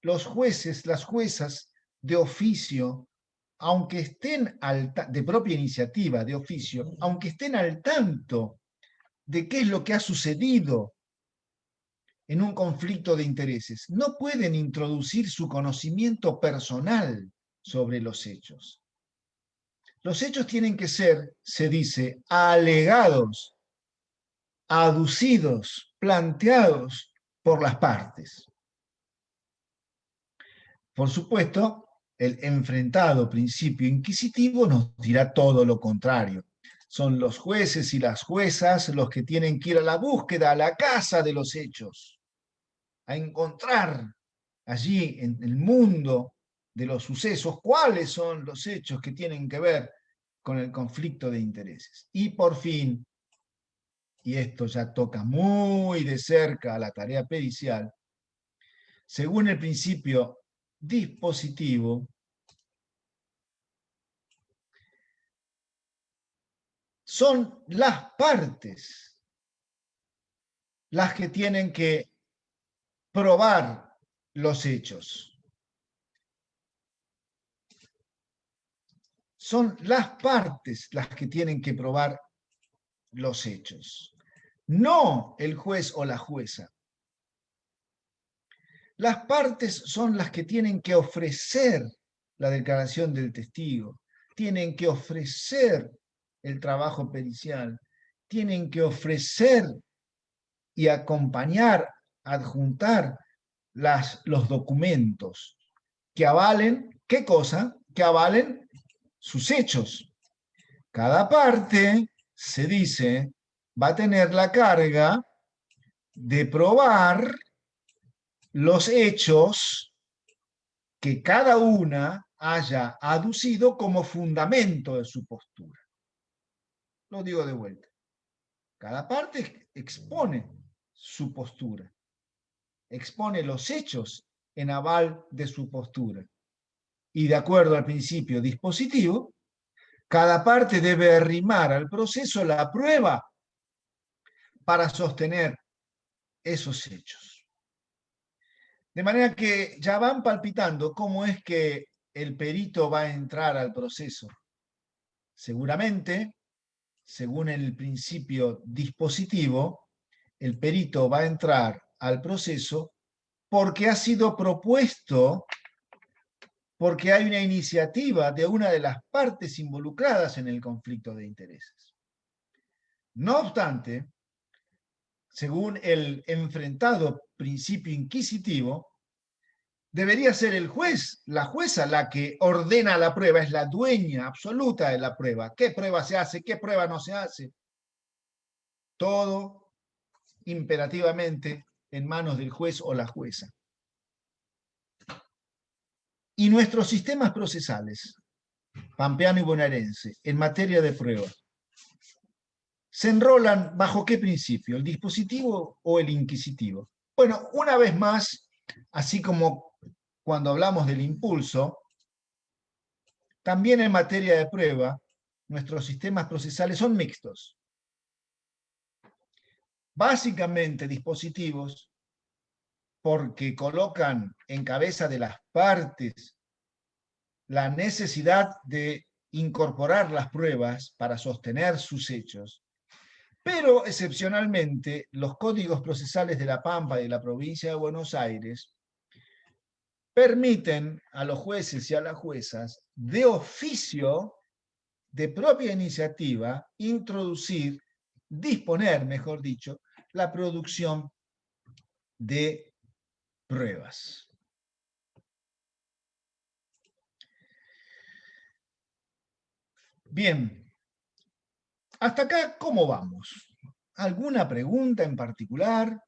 Los jueces, las juezas de oficio, aunque estén de propia iniciativa, de oficio, aunque estén al tanto de qué es lo que ha sucedido en un conflicto de intereses, no pueden introducir su conocimiento personal sobre los hechos. Los hechos tienen que ser, se dice, alegados, aducidos, planteados por las partes. Por supuesto, el enfrentado principio inquisitivo nos dirá todo lo contrario. Son los jueces y las juezas los que tienen que ir a la búsqueda, a la casa de los hechos, a encontrar allí en el mundo de los sucesos cuáles son los hechos que tienen que ver con el conflicto de intereses. Y por fin, y esto ya toca muy de cerca a la tarea pericial, según el principio dispositivo, son las partes las que tienen que probar los hechos. Son las partes las que tienen que probar los hechos, no el juez o la jueza. Las partes son las que tienen que ofrecer la declaración del testigo, tienen que ofrecer el trabajo pericial, tienen que ofrecer y acompañar, adjuntar los documentos que avalen, ¿qué cosa? Que avalen sus hechos. Cada parte, se dice, va a tener la carga de probar los hechos que cada una haya aducido como fundamento de su postura. Lo digo de vuelta. Cada parte expone su postura, expone los hechos en aval de su postura. Y de acuerdo al principio dispositivo, cada parte debe arrimar al proceso la prueba para sostener esos hechos. De manera que ya van palpitando cómo es que el perito va a entrar al proceso. Seguramente, según el principio dispositivo, el perito va a entrar al proceso porque ha sido propuesto, porque hay una iniciativa de una de las partes involucradas en el conflicto de intereses. No obstante, según el enfrentado principio inquisitivo, debería ser el juez, la jueza, la que ordena la prueba, es la dueña absoluta de la prueba. ¿Qué prueba se hace? ¿Qué prueba no se hace? Todo imperativamente en manos del juez o la jueza. Y nuestros sistemas procesales, pampeano y bonaerense, en materia de pruebas, ¿se enrolan bajo qué principio? ¿El dispositivo o el inquisitivo? Bueno, una vez más, así como cuando hablamos del impulso, también en materia de prueba, nuestros sistemas procesales son mixtos. Básicamente dispositivos, porque colocan en cabeza de las partes la necesidad de incorporar las pruebas para sostener sus hechos, pero excepcionalmente los códigos procesales de La Pampa y de la provincia de Buenos Aires permiten a los jueces y a las juezas de oficio, de propia iniciativa, introducir, disponer, mejor dicho, la producción de pruebas. Bien, hasta acá, ¿cómo vamos? ¿Alguna pregunta en particular?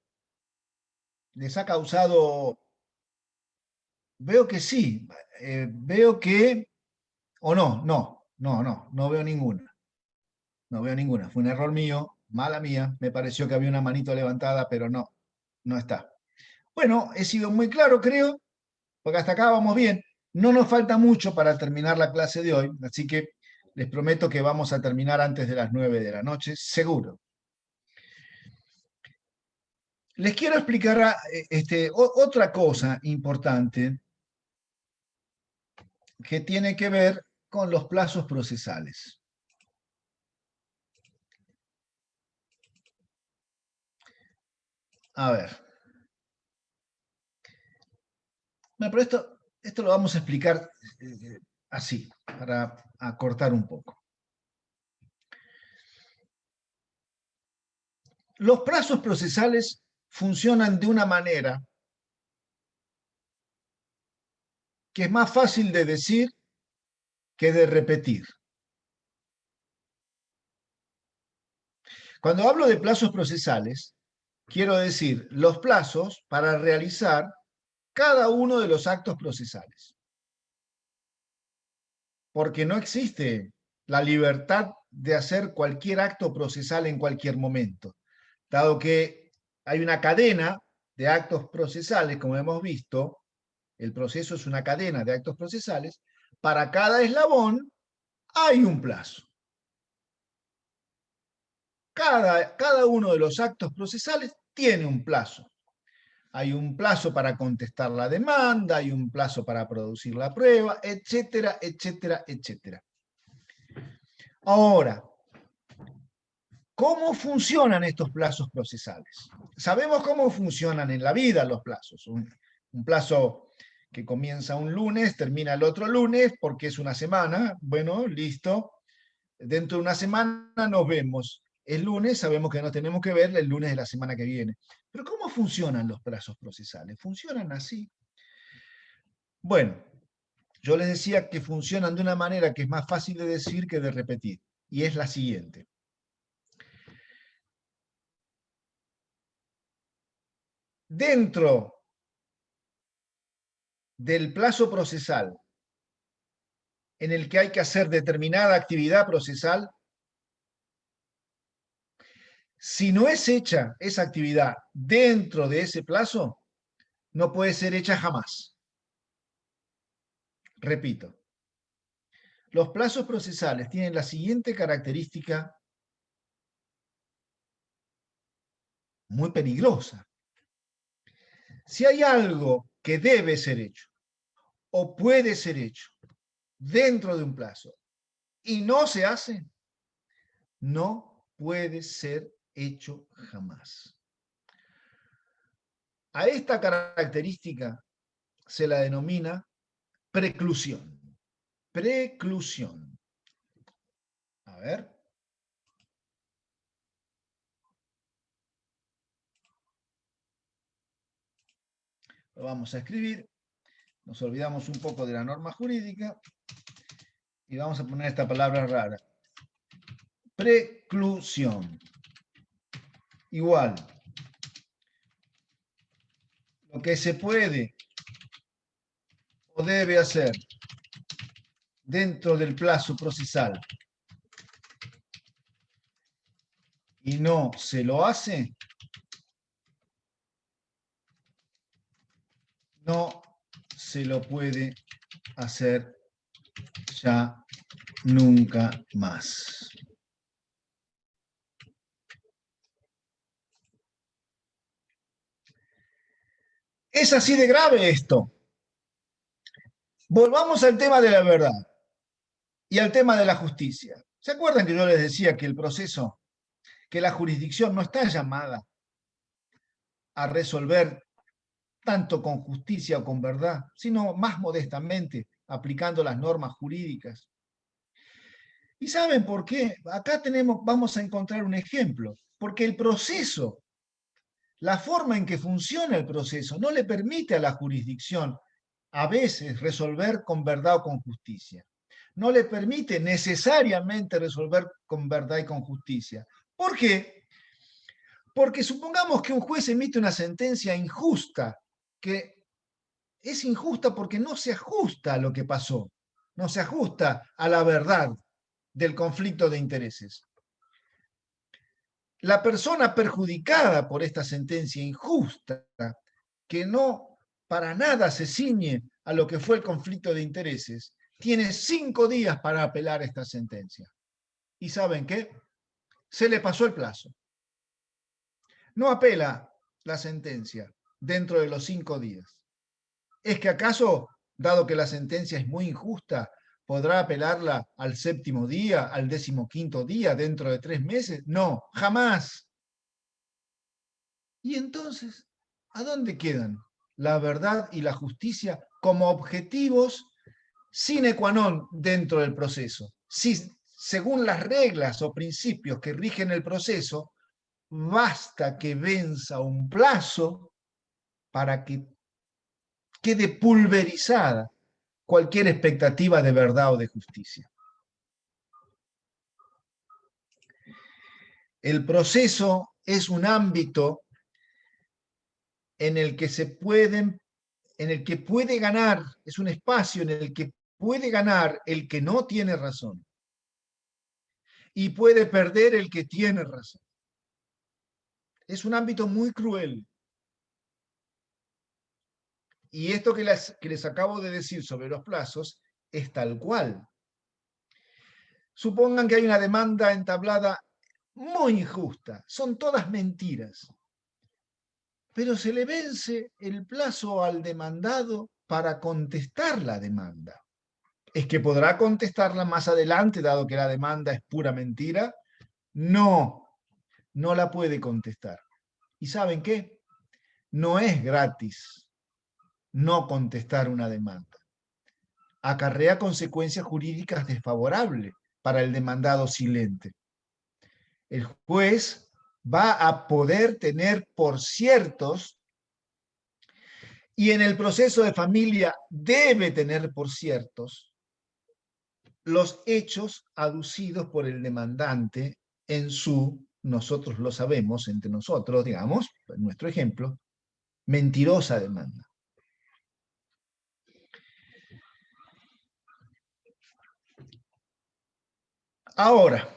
¿Les ha causado? Veo que sí, veo que, o no veo ninguna. No veo ninguna, fue un error mío, Mala mía, me pareció que había una manito levantada, pero no, no está. Bueno, he sido muy claro, creo, porque hasta acá vamos bien. No nos falta mucho para terminar la clase de hoy, así que les prometo que vamos a terminar antes de las 9 de la noche, seguro. Les quiero explicar otra cosa importante que tiene que ver con los plazos procesales. A ver. Bueno, pero esto lo vamos a explicar así, para acortar un poco. Los plazos procesales funcionan de una manera que es más fácil de decir que de repetir. Cuando hablo de plazos procesales, quiero decir los plazos para realizar cada uno de los actos procesales. Porque no existe la libertad de hacer cualquier acto procesal en cualquier momento, dado que hay una cadena de actos procesales, como hemos visto, el proceso es una cadena de actos procesales, para cada eslabón hay un plazo. Cada uno de los actos procesales tiene un plazo. Hay un plazo para contestar la demanda, hay un plazo para producir la prueba, etcétera, etcétera, etcétera. Ahora, ¿cómo funcionan estos plazos procesales? Sabemos cómo funcionan en la vida los plazos. Un plazo que comienza un lunes, termina el otro lunes, porque es una semana. Bueno, listo. Dentro de una semana nos vemos. El lunes sabemos que nos tenemos que ver el lunes de la semana que viene. Pero ¿cómo funcionan los plazos procesales? ¿Funcionan así? Bueno, yo les decía que funcionan de una manera que es más fácil de decir que de repetir. Y es la siguiente. Dentro del plazo procesal en el que hay que hacer determinada actividad procesal, si no es hecha esa actividad dentro de ese plazo, no puede ser hecha jamás. Repito, los plazos procesales tienen la siguiente característica muy peligrosa. Si hay algo que debe ser hecho o puede ser hecho dentro de un plazo y no se hace, no puede ser hecho jamás. A esta característica se la denomina preclusión. Preclusión. A ver. Lo vamos a escribir. Nos olvidamos un poco de la norma jurídica y vamos a poner esta palabra rara. Preclusión. Igual. Lo que se puede o debe hacer dentro del plazo procesal y no se lo hace, no se lo puede hacer ya nunca más. Es así de grave esto. Volvamos al tema de la verdad y al tema de la justicia. ¿Se acuerdan que yo les decía que el proceso, que la jurisdicción no está llamada a resolver tanto con justicia o con verdad, sino más modestamente aplicando las normas jurídicas? ¿Y saben por qué? Acá vamos a encontrar un ejemplo, porque el proceso, la forma en que funciona el proceso, no le permite a la jurisdicción a veces resolver con verdad o con justicia. No le permite necesariamente resolver con verdad y con justicia. ¿Por qué? Porque supongamos que un juez emite una sentencia injusta, que es injusta porque no se ajusta a lo que pasó, no se ajusta a la verdad del conflicto de intereses. la persona perjudicada por esta sentencia injusta, que no para nada se ciñe a lo que fue el conflicto de intereses, tiene 5 días para apelar esta sentencia. ¿Y saben qué? Se le pasó el plazo. No apela la sentencia dentro de los 5 días. ¿Es que acaso, dado que la sentencia es muy injusta, podrá apelarla al 7º día, al 15º día, dentro de 3 meses? No, jamás. Y entonces, ¿a dónde quedan la verdad y la justicia como objetivos sine qua non dentro del proceso? Si, según las reglas o principios que rigen el proceso, basta que venza un plazo para que quede pulverizada cualquier expectativa de verdad o de justicia. El proceso es un ámbito en el que puede ganar, es un espacio en el que puede ganar el que no tiene razón y puede perder el que tiene razón. Es un ámbito muy cruel. Y esto que les acabo de decir sobre los plazos es tal cual. Supongan que hay una demanda entablada muy injusta, son todas mentiras, pero se le vence el plazo al demandado para contestar la demanda. ¿Es que podrá contestarla más adelante, dado que la demanda es pura mentira? No, no la puede contestar. ¿Y saben qué? No es gratis no contestar una demanda. Acarrea consecuencias jurídicas desfavorables para el demandado silente. El juez va a poder tener por ciertos, y en el proceso de familia debe tener por ciertos, los hechos aducidos por el demandante en su, nosotros lo sabemos entre nosotros, digamos, en nuestro ejemplo, mentirosa demanda. Ahora,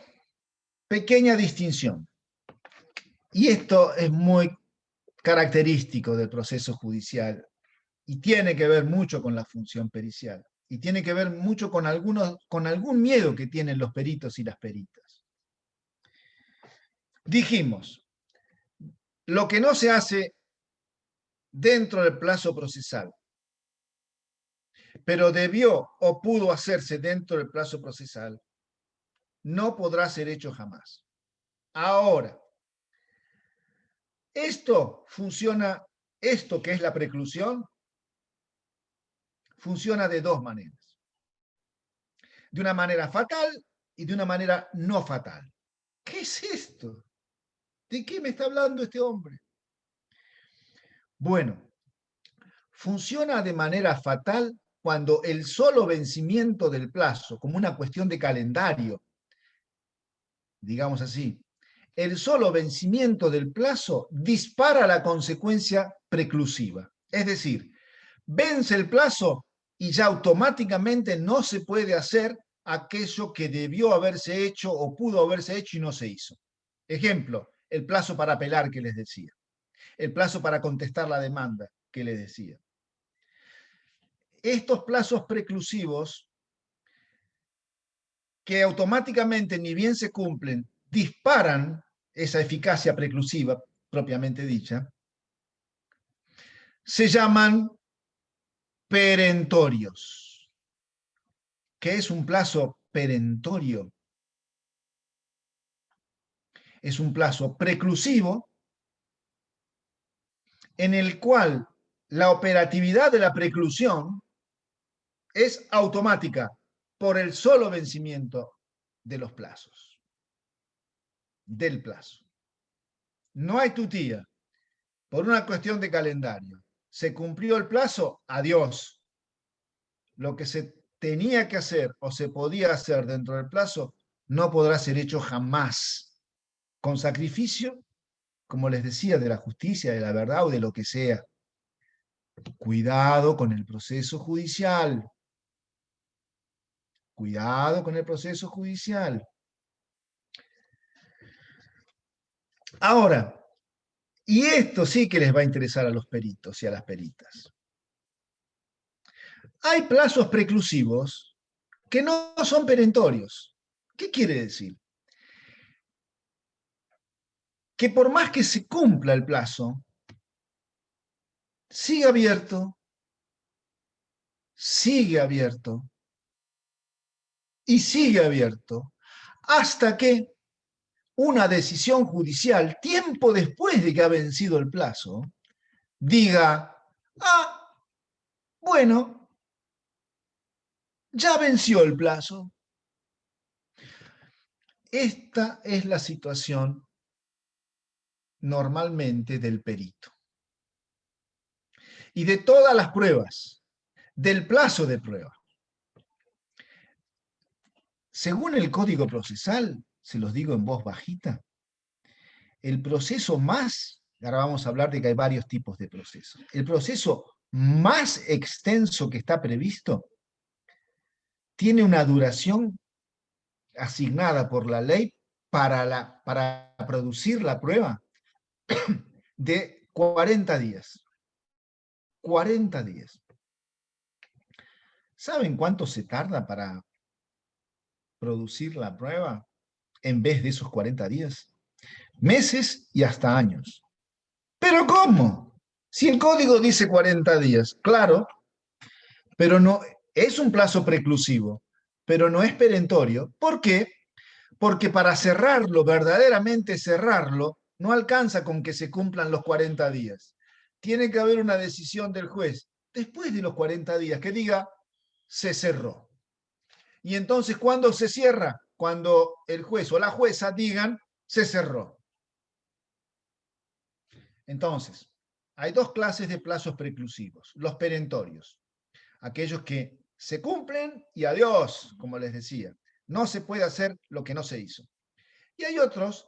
pequeña distinción. Y esto es muy característico del proceso judicial y tiene que ver mucho con la función pericial y tiene que ver mucho con algún miedo que tienen los peritos y las peritas. Dijimos, lo que no se hace dentro del plazo procesal, pero debió o pudo hacerse dentro del plazo procesal, no podrá ser hecho jamás. Ahora, esto que es la preclusión, funciona de dos maneras. De una manera fatal y de una manera no fatal. ¿Qué es esto? ¿De qué me está hablando este hombre? Bueno, funciona de manera fatal cuando el solo vencimiento del plazo, como una cuestión de calendario, digamos así, el solo vencimiento del plazo dispara la consecuencia preclusiva. Es decir, vence el plazo y ya automáticamente no se puede hacer aquello que debió haberse hecho o pudo haberse hecho y no se hizo. Ejemplo, el plazo para apelar que les decía, el plazo para contestar la demanda que les decía. Estos plazos preclusivos, que automáticamente ni bien se cumplen, disparan esa eficacia preclusiva propiamente dicha, se llaman perentorios. ¿Qué es un plazo perentorio? Es un plazo preclusivo en el cual la operatividad de la preclusión es automática por el solo vencimiento de los plazos, del plazo. No hay tutía por una cuestión de calendario. Se cumplió el plazo, adiós. Lo que se tenía que hacer o se podía hacer dentro del plazo no podrá ser hecho jamás, con sacrificio, como les decía, de la justicia, de la verdad o de lo que sea. Cuidado con el proceso judicial. Cuidado con el proceso judicial. Ahora, y esto sí que les va a interesar a los peritos y a las peritas. Hay plazos preclusivos que no son perentorios. ¿Qué quiere decir? Que por más que se cumpla el plazo, sigue abierto y sigue abierto hasta que una decisión judicial, tiempo después de que ha vencido el plazo, diga, bueno, ya venció el plazo. Esta es la situación normalmente del perito. Y de todas las pruebas, del plazo de prueba. Según el Código Procesal, se los digo en voz bajita, el proceso más, ahora vamos a hablar de que hay varios tipos de procesos, el proceso más extenso que está previsto tiene una duración asignada por la ley para producir la prueba de 40 días. 40 días. ¿Saben cuánto se tarda para producir la prueba en vez de esos 40 días? Meses y hasta años. ¿Pero cómo? Si el código dice 40 días, claro, pero no es un plazo preclusivo, pero no es perentorio. ¿Por qué? Porque para cerrarlo, verdaderamente cerrarlo, no alcanza con que se cumplan los 40 días. Tiene que haber una decisión del juez después de los 40 días que diga, se cerró. Y entonces, ¿cuándo se cierra? Cuando el juez o la jueza digan, se cerró. Entonces, hay dos clases de plazos preclusivos. Los perentorios, aquellos que se cumplen y adiós, como les decía. No se puede hacer lo que no se hizo. Y hay otros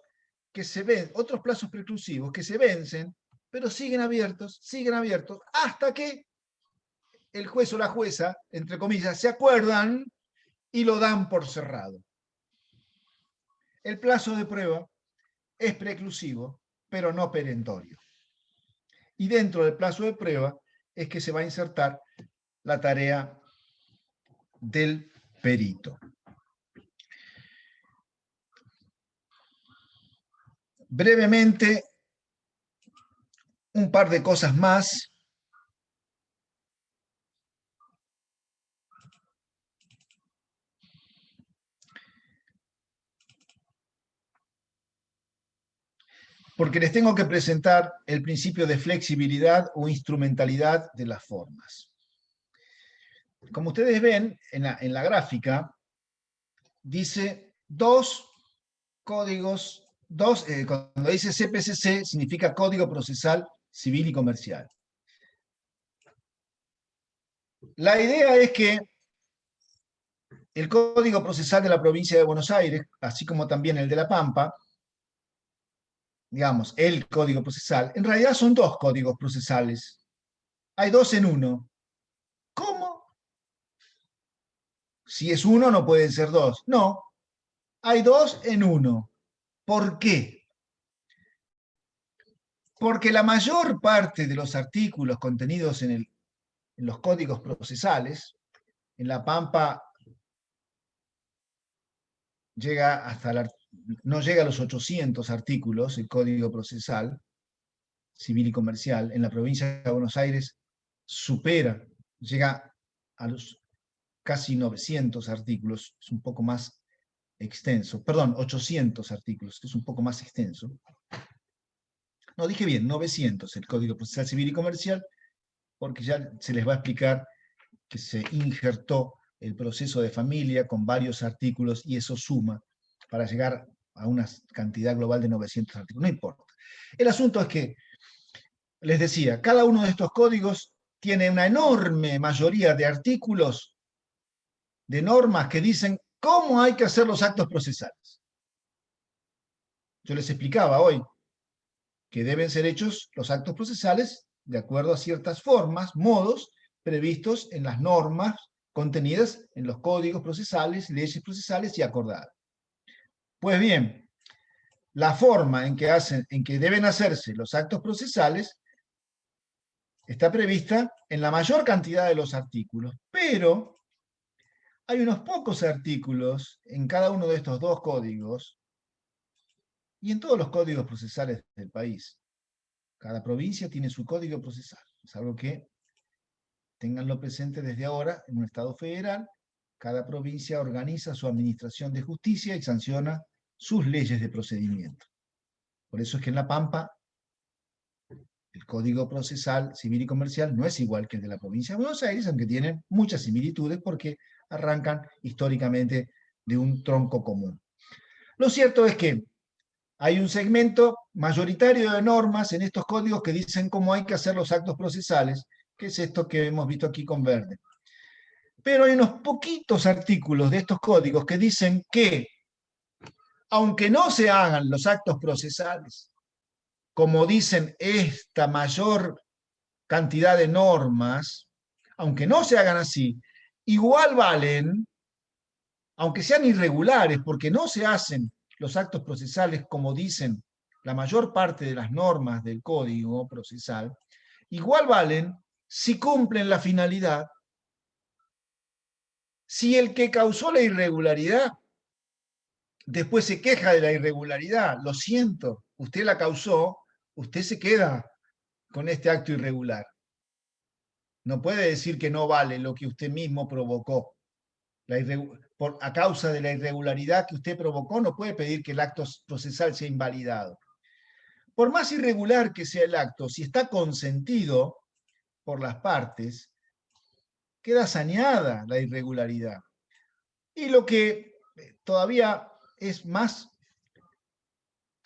que se ven, otros plazos preclusivos que se vencen, pero siguen abiertos, hasta que el juez o la jueza, entre comillas, se acuerdan y lo dan por cerrado. El plazo de prueba es preclusivo, pero no perentorio. Y dentro del plazo de prueba es que se va a insertar la tarea del perito. Brevemente, un par de cosas más. Porque les tengo que presentar el principio de flexibilidad o instrumentalidad de las formas. Como ustedes ven en la gráfica, dice dos códigos, cuando dice CPCC significa Código Procesal Civil y Comercial. La idea es que el Código Procesal de la provincia de Buenos Aires, así como también el de La Pampa, digamos, el Código Procesal, en realidad son dos códigos procesales. Hay dos en uno. ¿Cómo? Si es uno, no pueden ser dos. No, hay dos en uno. ¿Por qué? Porque la mayor parte de los artículos contenidos en los códigos procesales, en La Pampa no llega a los 800 artículos, el Código Procesal Civil y Comercial. En la provincia de Buenos Aires llega a los casi 900 artículos, es un poco más extenso. Perdón, 800 artículos, que es un poco más extenso. No, dije bien, 900 el Código Procesal Civil y Comercial, porque ya se les va a explicar que se injertó el proceso de familia con varios artículos y eso suma para llegar a una cantidad global de 900 artículos. No importa. El asunto es que, les decía, cada uno de estos códigos tiene una enorme mayoría de artículos, de normas que dicen cómo hay que hacer los actos procesales. Yo les explicaba hoy que deben ser hechos los actos procesales de acuerdo a ciertas formas, modos previstos en las normas contenidas en los códigos procesales, leyes procesales y acordadas. Pues bien, la forma en que deben hacerse los actos procesales está prevista en la mayor cantidad de los artículos, pero hay unos pocos artículos en cada uno de estos dos códigos y en todos los códigos procesales del país. Cada provincia tiene su código procesal. Es algo que ténganlo presente desde ahora. En un Estado federal, cada provincia organiza su administración de justicia y sanciona sus leyes de procedimiento. Por eso es que en La Pampa el Código Procesal Civil y Comercial no es igual que el de la provincia de Buenos Aires, aunque tienen muchas similitudes porque arrancan históricamente de un tronco común. Lo cierto es que hay un segmento mayoritario de normas en estos códigos que dicen cómo hay que hacer los actos procesales, que es esto que hemos visto aquí con verde. Pero hay unos poquitos artículos de estos códigos que dicen que, aunque no se hagan los actos procesales, como dicen esta mayor cantidad de normas, aunque no se hagan así, igual valen, aunque sean irregulares, porque no se hacen los actos procesales como dicen la mayor parte de las normas del Código Procesal, igual valen si cumplen la finalidad. Si el que causó la irregularidad después se queja de la irregularidad, lo siento, usted la causó, usted se queda con este acto irregular. No puede decir que no vale lo que usted mismo provocó. A causa de la irregularidad que usted provocó, no puede pedir que el acto procesal sea invalidado. Por más irregular que sea el acto, si está consentido por las partes, queda saneada la irregularidad. Y lo que todavía es más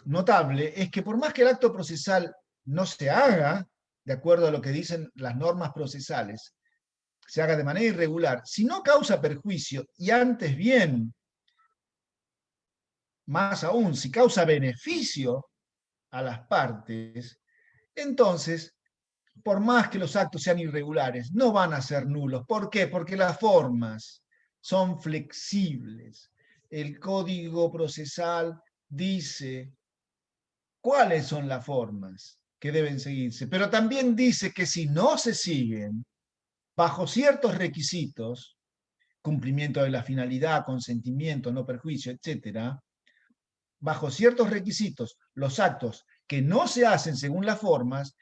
notable es que por más que el acto procesal no se haga de acuerdo a lo que dicen las normas procesales, se haga de manera irregular, si no causa perjuicio y antes bien, más aún, si causa beneficio a las partes, entonces, por más que los actos sean irregulares, no van a ser nulos. ¿Por qué? Porque las formas son flexibles. El Código Procesal dice cuáles son las formas que deben seguirse, pero también dice que si no se siguen, bajo ciertos requisitos, cumplimiento de la finalidad, consentimiento, no perjuicio, etc., bajo ciertos requisitos, los actos que no se hacen según las formas,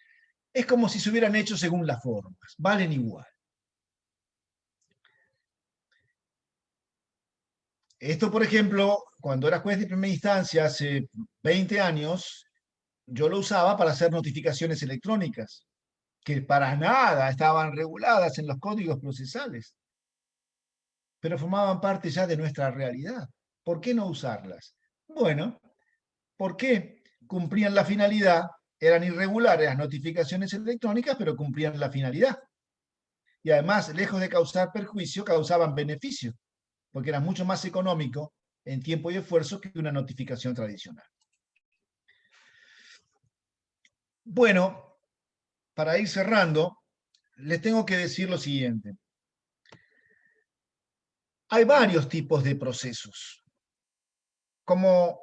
es como si se hubieran hecho según las formas, valen igual. Esto, por ejemplo, cuando era juez de primera instancia hace 20 años, yo lo usaba para hacer notificaciones electrónicas, que para nada estaban reguladas en los códigos procesales, pero formaban parte ya de nuestra realidad. ¿Por qué no usarlas? Bueno, ¿por qué? Cumplían la finalidad, eran irregulares las notificaciones electrónicas, pero cumplían la finalidad. Y además, lejos de causar perjuicio, causaban beneficio, porque era mucho más económico en tiempo y esfuerzo que una notificación tradicional. Bueno, para ir cerrando, les tengo que decir lo siguiente. Hay varios tipos de procesos. Como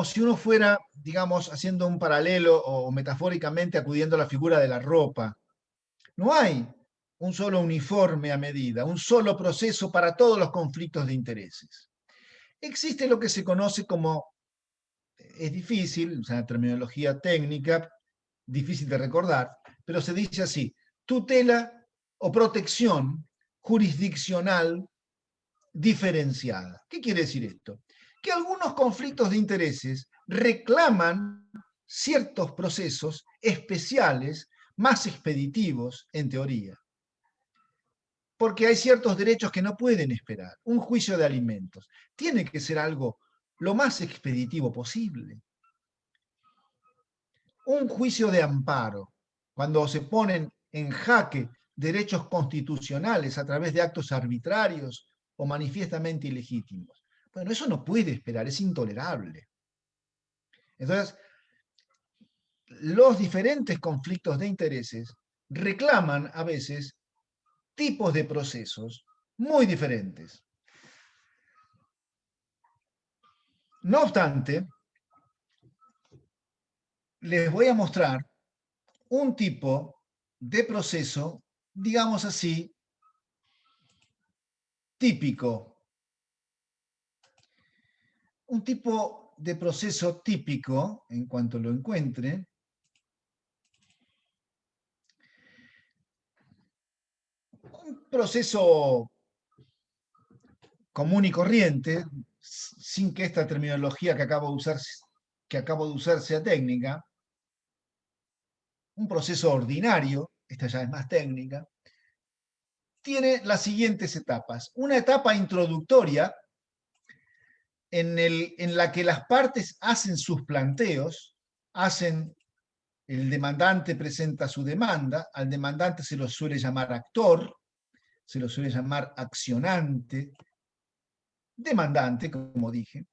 si uno fuera, digamos, haciendo un paralelo o metafóricamente acudiendo a la figura de la ropa. No hay un solo uniforme a medida, un solo proceso para todos los conflictos de intereses. Existe lo que se conoce como, es difícil, o sea, terminología técnica, difícil de recordar, pero se dice así: tutela o protección jurisdiccional diferenciada. ¿Qué quiere decir esto? Que algunos conflictos de intereses reclaman ciertos procesos especiales, más expeditivos en teoría, porque hay ciertos derechos que no pueden esperar. Un juicio de alimentos tiene que ser algo lo más expeditivo posible. Un juicio de amparo, cuando se ponen en jaque derechos constitucionales a través de actos arbitrarios o manifiestamente ilegítimos. Bueno, eso no puede esperar, es intolerable. Entonces, los diferentes conflictos de intereses reclaman a veces tipos de procesos muy diferentes. No obstante, les voy a mostrar un tipo de proceso, digamos así, típico. Un tipo de proceso típico, en cuanto lo encuentre, un proceso común y corriente, sin que esta terminología que acabo de usar sea técnica, un proceso ordinario, esta ya es más técnica, tiene las siguientes etapas. Una etapa introductoria en la que las partes hacen sus planteos, el demandante presenta su demanda, al demandante se lo suele llamar actor, se lo suele llamar accionante, demandante, como dije.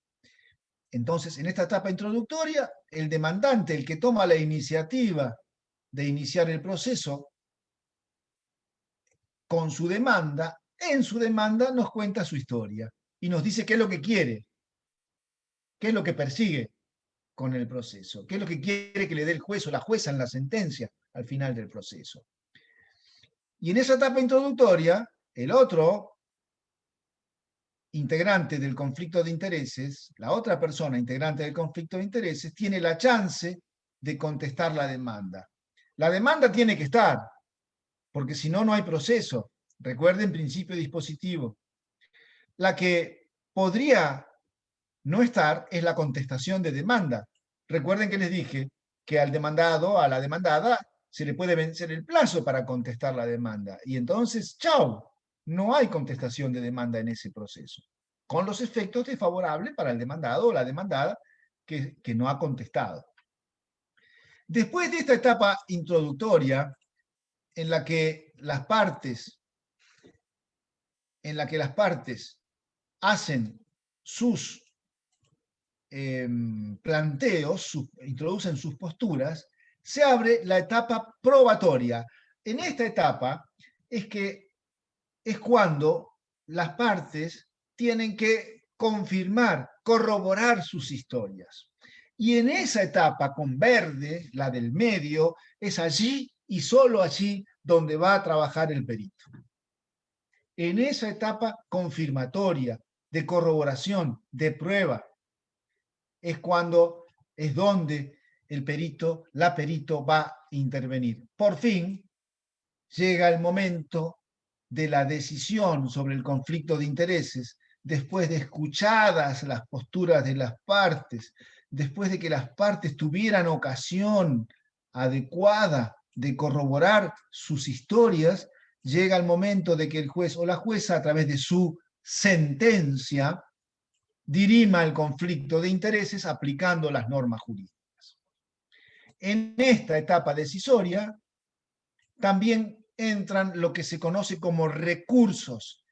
Entonces, en esta etapa introductoria, el demandante, el que toma la iniciativa de iniciar el proceso con su demanda, en su demanda nos cuenta su historia y nos dice qué es lo que quiere, qué es lo que persigue con el proceso, qué es lo que quiere que le dé el juez o la jueza en la sentencia al final del proceso. Y en esa etapa introductoria, el otro integrante del conflicto de intereses, la otra persona integrante del conflicto de intereses, tiene la chance de contestar la demanda. La demanda tiene que estar, porque si no, no hay proceso. Recuerden principio dispositivo. La que podría no estar es la contestación de demanda. Recuerden que les dije que al demandado, a la demandada, se le puede vencer el plazo para contestar la demanda. Y entonces, chao, no hay contestación de demanda en ese proceso, con los efectos desfavorables para el demandado o la demandada que no ha contestado. Después de esta etapa introductoria, en la que las partes hacen sus planteos, introducen sus posturas, se abre la etapa probatoria. En esta etapa es cuando las partes tienen que confirmar, corroborar sus historias. Y en esa etapa con verde, la del medio, es allí y solo allí donde va a trabajar el perito. En esa etapa confirmatoria, de corroboración, de prueba, es donde el perito, la perito va a intervenir. Por fin llega el momento de la decisión sobre el conflicto de intereses, después de escuchadas las posturas de las partes, después de que las partes tuvieran ocasión adecuada de corroborar sus historias, llega el momento de que el juez o la jueza, a través de su sentencia, dirima el conflicto de intereses aplicando las normas jurídicas. En esta etapa decisoria también entran lo que se conoce como recursos,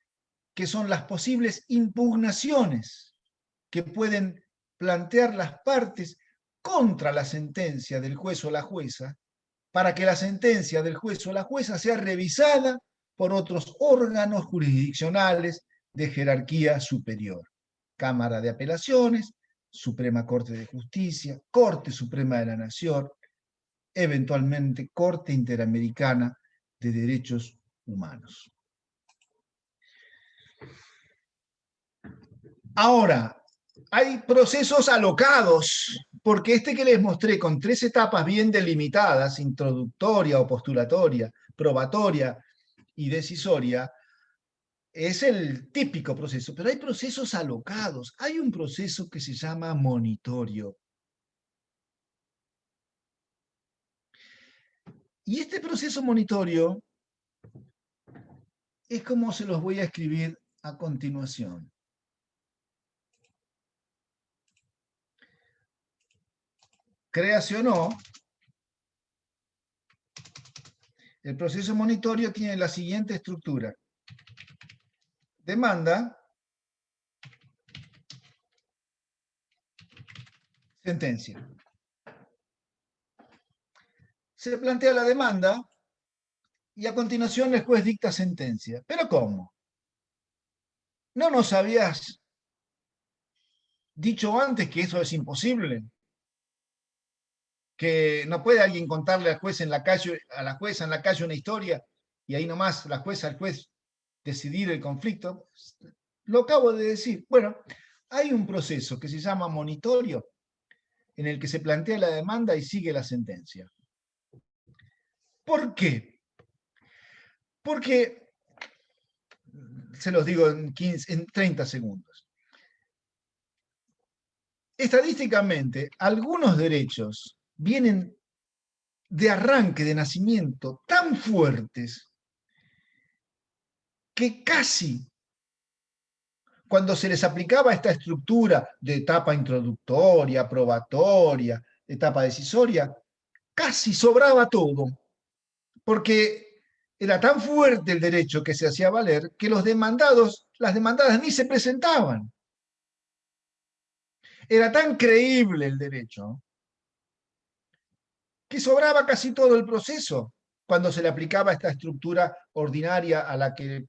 que son las posibles impugnaciones que pueden plantear las partes contra la sentencia del juez o la jueza, para que la sentencia del juez o la jueza sea revisada por otros órganos jurisdiccionales de jerarquía superior. Cámara de Apelaciones, Suprema Corte de Justicia, Corte Suprema de la Nación, eventualmente Corte Interamericana de Derechos Humanos. Ahora, hay procesos alocados, porque este que les mostré con 3 etapas bien delimitadas, introductoria o postulatoria, probatoria y decisoria, es el típico proceso, pero hay procesos alocados. Hay un proceso que se llama monitorio. Y este proceso monitorio es como se los voy a escribir a continuación. Créase o no, el proceso monitorio tiene la siguiente estructura. Demanda, sentencia. Se plantea la demanda y a continuación el juez dicta sentencia. ¿Pero cómo? ¿No nos habías dicho antes que eso es imposible, que no puede alguien contarle al juez en la calle, a la jueza en la calle una historia y ahí nomás la jueza, el juez decidir el conflicto. Lo acabo de decir. Bueno, hay un proceso que se llama monitorio en el que se plantea la demanda y sigue la sentencia. ¿Por qué? Porque, se los digo en 30 segundos. Estadísticamente, algunos derechos vienen de arranque, de nacimiento, tan fuertes que casi cuando se les aplicaba esta estructura de etapa introductoria, probatoria, etapa decisoria, casi sobraba todo, porque era tan fuerte el derecho que se hacía valer que los demandados, las demandadas ni se presentaban. Era tan creíble el derecho que sobraba casi todo el proceso cuando se le aplicaba esta estructura ordinaria a la que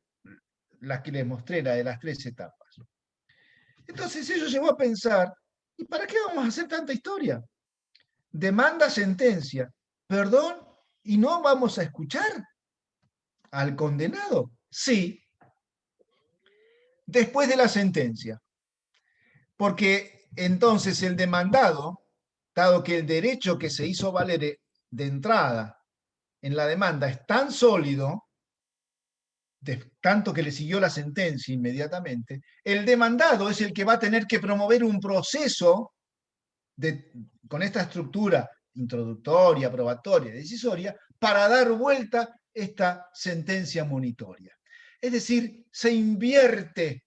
les mostré, la de las 3 etapas. Entonces ello llevó a pensar, ¿y para qué vamos a hacer tanta historia? Demanda, sentencia, perdón, ¿y no vamos a escuchar al condenado? Sí, después de la sentencia. Porque entonces el demandado, dado que el derecho que se hizo valer de entrada en la demanda es tan sólido, tanto que le siguió la sentencia inmediatamente, el demandado es el que va a tener que promover un proceso con esta estructura introductoria, probatoria, decisoria, para dar vuelta esta sentencia monitoria. Es decir, se invierte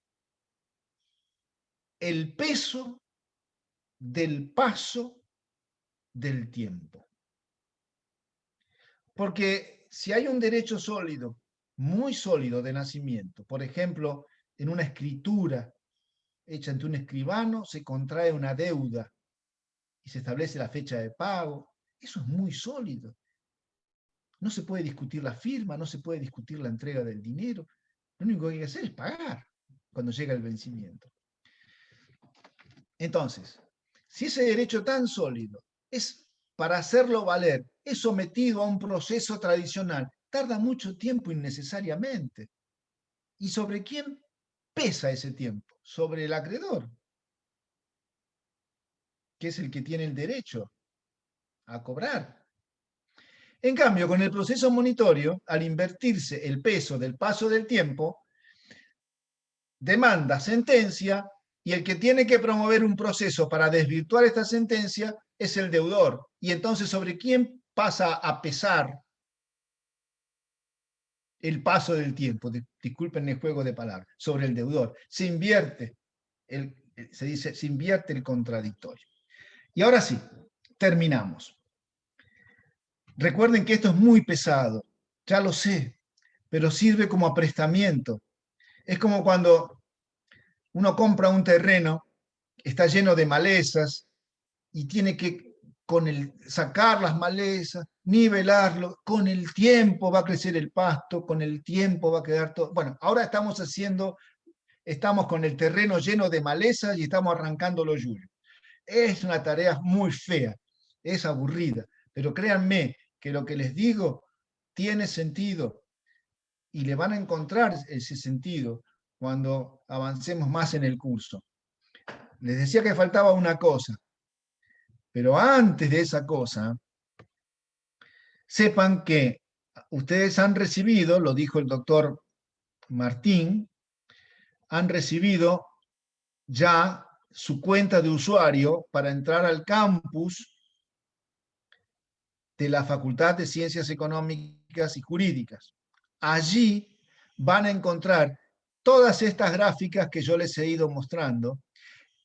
el peso del paso del tiempo. Porque si hay un derecho sólido, muy sólido de nacimiento, por ejemplo, en una escritura hecha ante un escribano, se contrae una deuda y se establece la fecha de pago, eso es muy sólido. No se puede discutir la firma, no se puede discutir la entrega del dinero. Lo único que hay que hacer es pagar cuando llega el vencimiento. Entonces, si ese derecho tan sólido es para hacerlo valer, es sometido a un proceso tradicional, tarda mucho tiempo innecesariamente. ¿Y sobre quién pesa ese tiempo? Sobre el acreedor, que es el que tiene el derecho a cobrar. En cambio, con el proceso monitorio, al invertirse el peso del paso del tiempo, demanda, sentencia, y el que tiene que promover un proceso para desvirtuar esta sentencia es el deudor. Y entonces, ¿sobre quién pasa a pesar el paso del tiempo? Disculpen el juego de palabras. Sobre el deudor. Se invierte se invierte el contradictorio. Y ahora sí, terminamos. Recuerden que esto es muy pesado, ya lo sé, pero sirve como aprestamiento. Es como cuando uno compra un terreno, está lleno de malezas y tiene que sacar las malezas, nivelarlo, con el tiempo va a crecer el pasto, con el tiempo va a quedar todo. Bueno, ahora estamos con el terreno lleno de malezas y estamos arrancando los yuyos. Es una tarea muy fea, es aburrida, pero créanme que lo que les digo tiene sentido y le van a encontrar ese sentido cuando avancemos más en el curso. Les decía que faltaba una cosa, pero antes de esa cosa, sepan que ustedes han recibido, lo dijo el doctor Martín, han recibido ya su cuenta de usuario para entrar al campus de la Facultad de Ciencias Económicas y Jurídicas. Allí van a encontrar todas estas gráficas que yo les he ido mostrando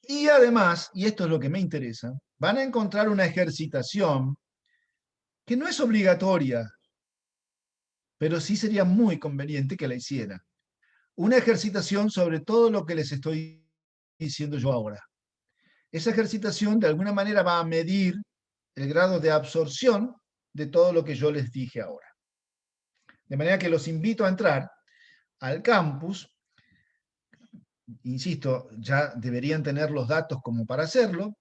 y además, y esto es lo que me interesa, van a encontrar una ejercitación que no es obligatoria, pero sí sería muy conveniente que la hicieran. Una ejercitación sobre todo lo que les estoy diciendo yo ahora. Esa ejercitación de alguna manera va a medir el grado de absorción de todo lo que yo les dije ahora. De manera que los invito a entrar al campus insisto, ya deberían tener los datos como para hacerlo,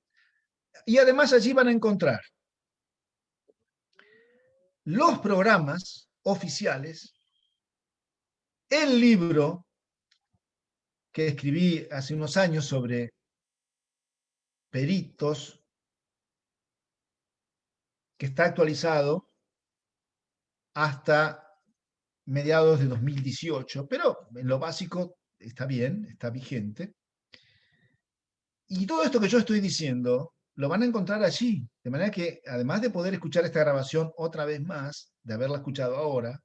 y además allí van a encontrar los programas oficiales, el libro que escribí hace unos años sobre peritos, que está actualizado hasta mediados de 2018, pero en lo básico está bien, está vigente. Y todo esto que yo estoy diciendo lo van a encontrar allí, de manera que además de poder escuchar esta grabación otra vez más, de haberla escuchado ahora,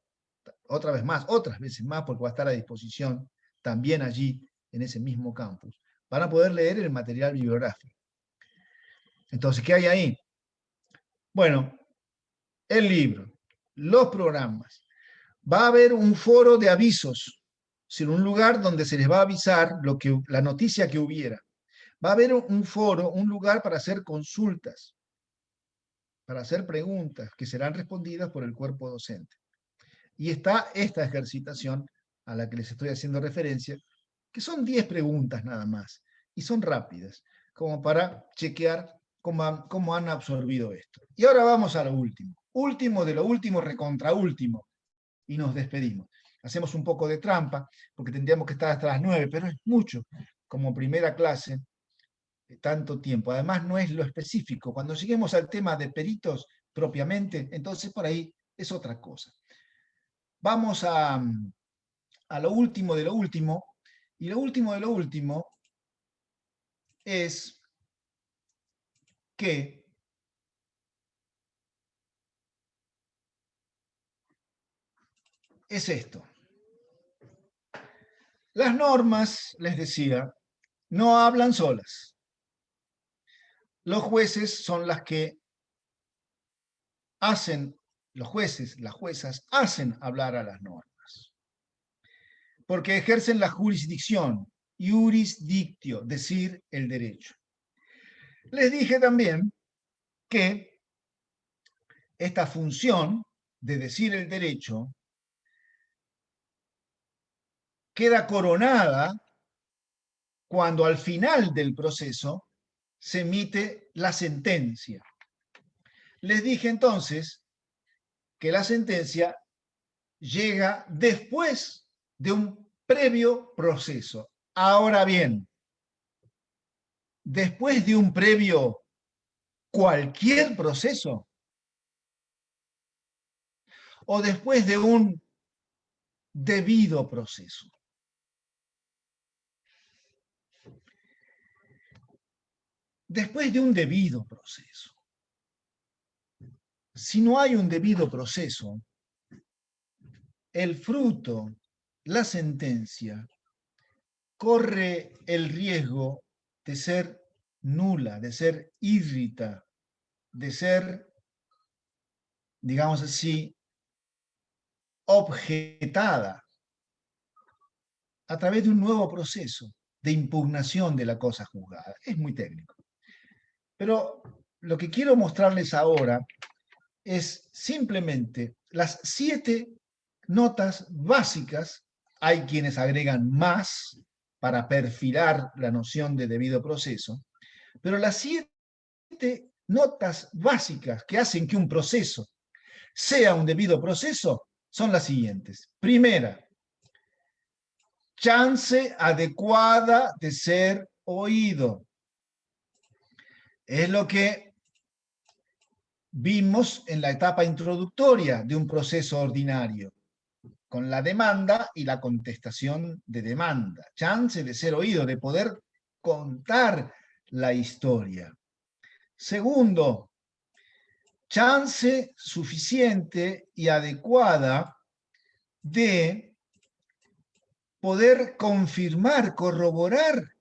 otra vez más, otras veces más, porque va a estar a disposición también allí, en ese mismo campus, van a poder leer el material bibliográfico. Entonces, ¿qué hay ahí? Bueno, el libro, los programas. Va a haber un foro de avisos, es un lugar donde se les va a avisar la noticia que hubiera. Va a haber un foro, un lugar para hacer consultas, para hacer preguntas que serán respondidas por el cuerpo docente. Y está esta ejercitación a la que les estoy haciendo referencia, que son 10 preguntas nada más, y son rápidas, como para chequear cómo han absorbido esto. Y ahora vamos a lo último. Último de lo último, recontra último, y nos despedimos. Hacemos un poco de trampa, porque tendríamos que estar hasta las 9, pero es mucho como primera clase, tanto tiempo. Además, no es lo específico. Cuando lleguemos al tema de peritos propiamente, entonces por ahí es otra cosa. Vamos a lo último de lo último, y lo último de lo último es que es esto. Las normas, les decía, no hablan solas. Los jueces son las que hacen, los jueces, las juezas, hacen hablar a las normas. Porque ejercen la jurisdicción, iuris dictio, decir el derecho. Les dije también que esta función de decir el derecho queda coronada cuando al final del proceso se emite la sentencia. Les dije entonces que la sentencia llega después de un previo proceso. Ahora bien, después de un previo cualquier proceso o después de un debido proceso. Después de un debido proceso. Si no hay un debido proceso, el fruto, la sentencia, corre el riesgo de ser nula, de ser írrita, de ser, digamos así, objetada a través de un nuevo proceso de impugnación de la cosa juzgada. Es muy técnico. Pero lo que quiero mostrarles ahora es simplemente las 7 notas básicas. Hay quienes agregan más para perfilar la noción de debido proceso, pero las 7 notas básicas que hacen que un proceso sea un debido proceso son las siguientes. Primera, chance adecuada de ser oído. Es lo que vimos en la etapa introductoria de un proceso ordinario, con la demanda y la contestación de demanda. Chance de ser oído, de poder contar la historia. Segundo, chance suficiente y adecuada de poder confirmar, corroborar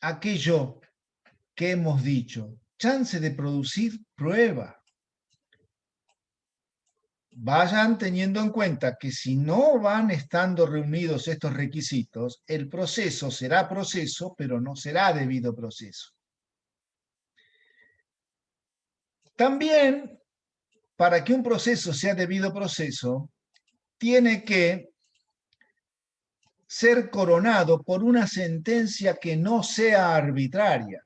aquello que hemos dicho. Chance de producir prueba. Vayan teniendo en cuenta que si no van estando reunidos estos requisitos, el proceso será proceso, pero no será debido proceso. También, para que un proceso sea debido proceso, tiene que ser coronado por una sentencia que no sea arbitraria,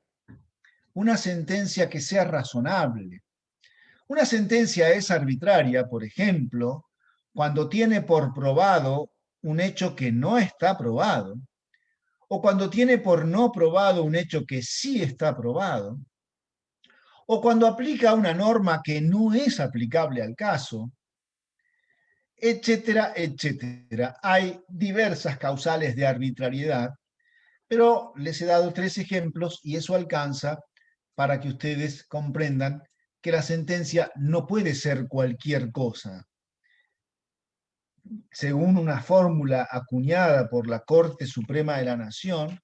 una sentencia que sea razonable. Una sentencia es arbitraria, por ejemplo, cuando tiene por probado un hecho que no está probado, o cuando tiene por no probado un hecho que sí está probado, o cuando aplica una norma que no es aplicable al caso, etcétera, etcétera. Hay diversas causales de arbitrariedad, pero les he dado 3 ejemplos y eso alcanza para que ustedes comprendan que la sentencia no puede ser cualquier cosa. Según una fórmula acuñada por la Corte Suprema de la Nación,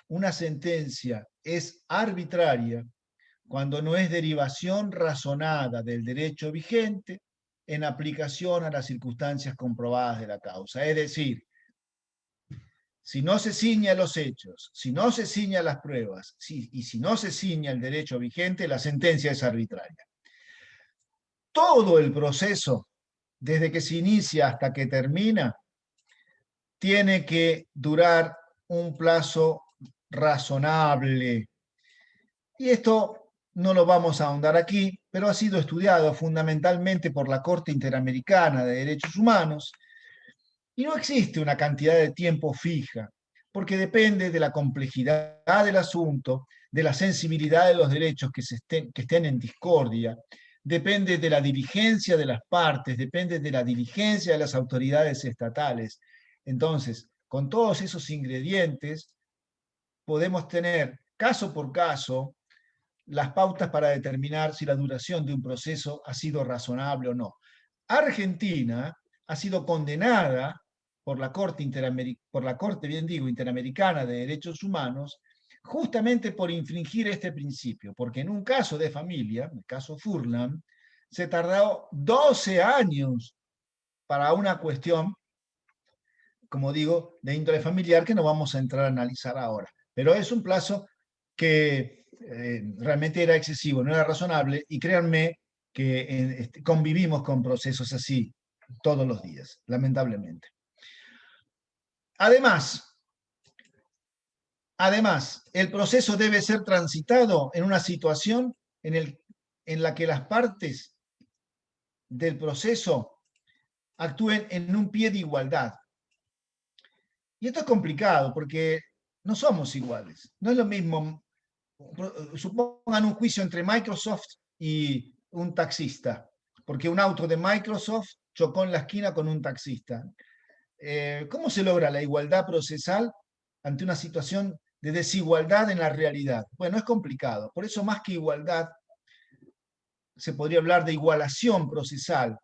una sentencia es arbitraria cuando no es derivación razonada del derecho vigente en aplicación a las circunstancias comprobadas de la causa. Es decir, si no se ciña los hechos, si no se ciña las pruebas, y si no se ciña el derecho vigente, la sentencia es arbitraria. Todo el proceso, desde que se inicia hasta que termina, tiene que durar un plazo razonable. Y esto no lo vamos a ahondar aquí, pero ha sido estudiado fundamentalmente por la Corte Interamericana de Derechos Humanos y no existe una cantidad de tiempo fija, porque depende de la complejidad del asunto, de la sensibilidad de los derechos que estén en discordia, depende de la diligencia de las partes, depende de la diligencia de las autoridades estatales. Entonces, con todos esos ingredientes, podemos tener caso por caso las pautas para determinar si la duración de un proceso ha sido razonable o no. Argentina ha sido condenada por la Corte Interamericana de Derechos Humanos justamente por infringir este principio, porque en un caso de familia, el caso Furlan, se tardó 12 años para una cuestión, como digo, de índole familiar que no vamos a entrar a analizar ahora. Pero es un plazo que realmente era excesivo, no era razonable, y créanme que convivimos con procesos así todos los días, lamentablemente. Además, el proceso debe ser transitado en una situación en la que las partes del proceso actúen en un pie de igualdad. Y esto es complicado porque no somos iguales. No es lo mismo, supongan un juicio entre Microsoft y un taxista, porque un auto de Microsoft chocó en la esquina con un taxista. ¿Cómo se logra la igualdad procesal ante una situación de desigualdad en la realidad? Bueno, es complicado. Por eso, más que igualdad, se podría hablar de igualación procesal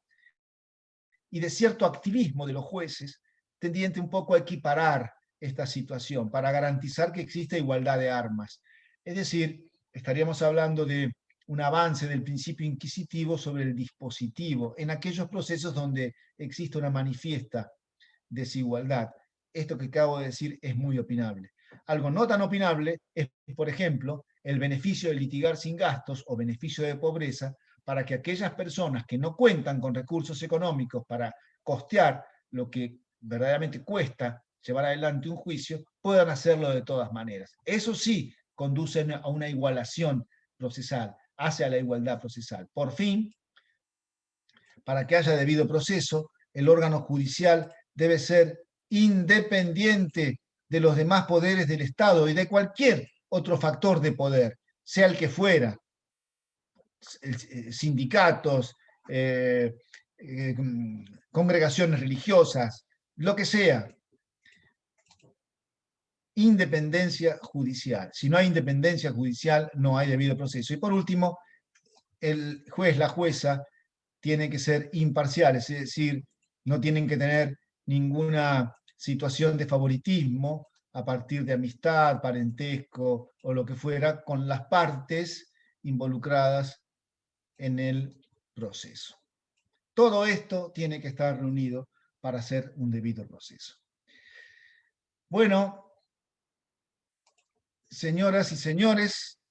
y de cierto activismo de los jueces tendiente un poco a equiparar esta situación para garantizar que existe igualdad de armas. Es decir, estaríamos hablando de un avance del principio inquisitivo sobre el dispositivo en aquellos procesos donde existe una manifiesta desigualdad. Esto que acabo de decir es muy opinable. Algo no tan opinable es, por ejemplo, el beneficio de litigar sin gastos o beneficio de pobreza para que aquellas personas que no cuentan con recursos económicos para costear lo que verdaderamente cuesta llevar adelante un juicio, puedan hacerlo de todas maneras. Eso sí conduce a una igualación procesal, hacia la igualdad procesal. Por fin, para que haya debido proceso, el órgano judicial debe ser independiente de los demás poderes del Estado y de cualquier otro factor de poder, sea el que fuera, sindicatos, congregaciones religiosas, lo que sea. Independencia judicial. Si no hay independencia judicial, no hay debido proceso. Y por último, el juez, la jueza, tiene que ser imparciales, es decir, no tienen que tener ninguna situación de favoritismo a partir de amistad, parentesco o lo que fuera con las partes involucradas en el proceso. Todo esto tiene que estar reunido para hacer un debido proceso. Bueno, señoras y señores,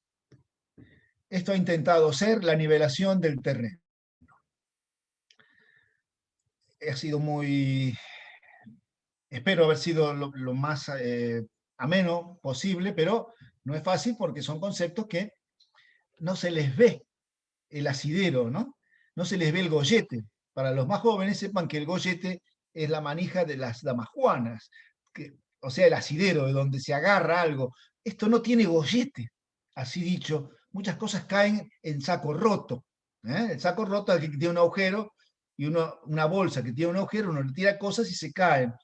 esto ha intentado ser la nivelación del terreno. Ha sido muy Espero haber sido lo más ameno posible, pero no es fácil porque son conceptos que no se les ve el asidero, ¿no? No se les ve el gollete. Para los más jóvenes sepan que el gollete es la manija de las damajuanas, o sea, el asidero de donde se agarra algo. Esto no tiene gollete, así dicho. Muchas cosas caen en saco roto. El saco roto es el que tiene un agujero y una bolsa que tiene un agujero, uno le tira cosas y se caen.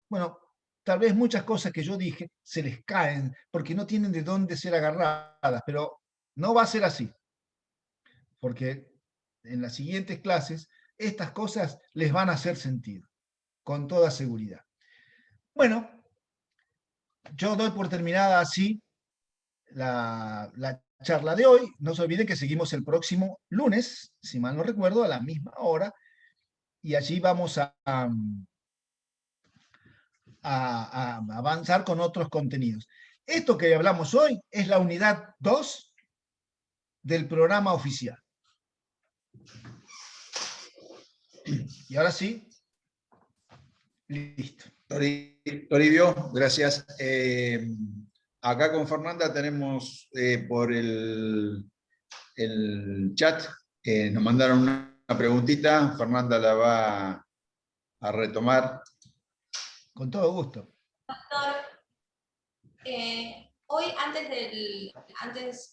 Bueno, tal vez muchas cosas que yo dije se les caen porque no tienen de dónde ser agarradas, pero no va a ser así, porque en las siguientes clases estas cosas les van a hacer sentido, con toda seguridad. Bueno, yo doy por terminada así la charla de hoy. No se olviden que seguimos el próximo lunes, si mal no recuerdo, a la misma hora, y allí vamos a avanzar con otros contenidos. Esto que hablamos hoy es la unidad 2 del programa oficial. Y ahora sí, listo. Toribio, gracias. Acá con Fernanda tenemos por el chat, nos mandaron una preguntita, Fernanda la va a retomar. Con todo gusto. Doctor, hoy antes